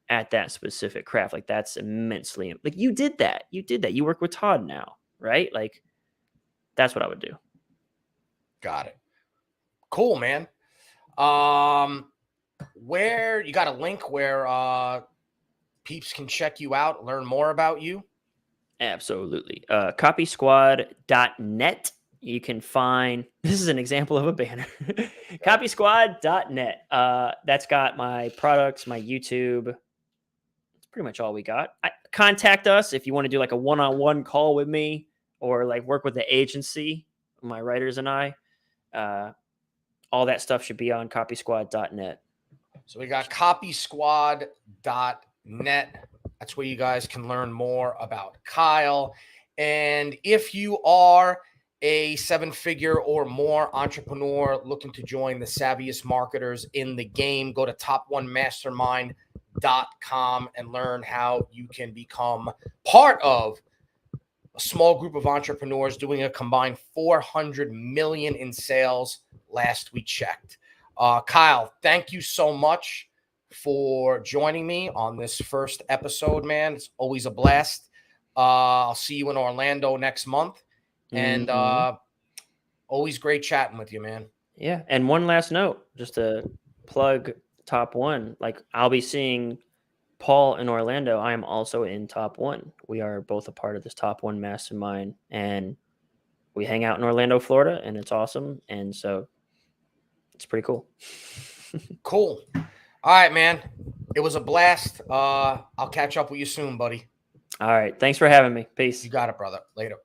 Speaker 2: at that specific craft. Like that's immensely, like you did that. You work with Todd now, right? Like that's what I would do.
Speaker 1: Got it. Cool, man. Where you got a link where peeps can check you out, learn more about you?
Speaker 2: Absolutely. Copysquad.net. You can find, this is an example of a banner. Copysquad.net. That's got my products, my YouTube. That's pretty much all we got. Contact us if you want to do like a one-on-one call with me or like work with the agency, my writers and I. All that stuff should be on copysquad.net.
Speaker 1: So we got copysquad.net. That's where you guys can learn more about Kyle. And if you are a 7-figure or more entrepreneur looking to join the savviest marketers in the game, go to top1mastermind.com and learn how you can become part of a small group of entrepreneurs doing a combined 400 million in sales last we checked. Kyle, thank you so much for joining me on this first episode, man. It's always a blast. I'll see you in Orlando next month. And always great chatting with you, man.
Speaker 2: Yeah. And one last note, just to plug Top One. Like I'll be seeing Paul in Orlando. I am also in Top One. We are both a part of this Top One mastermind, and we hang out in Orlando, Florida, and it's awesome. And so it's pretty cool.
Speaker 1: Cool. All right, man. It was a blast. I'll catch up with you soon, buddy.
Speaker 2: All right. Thanks for having me. Peace.
Speaker 1: You got it, brother. Later.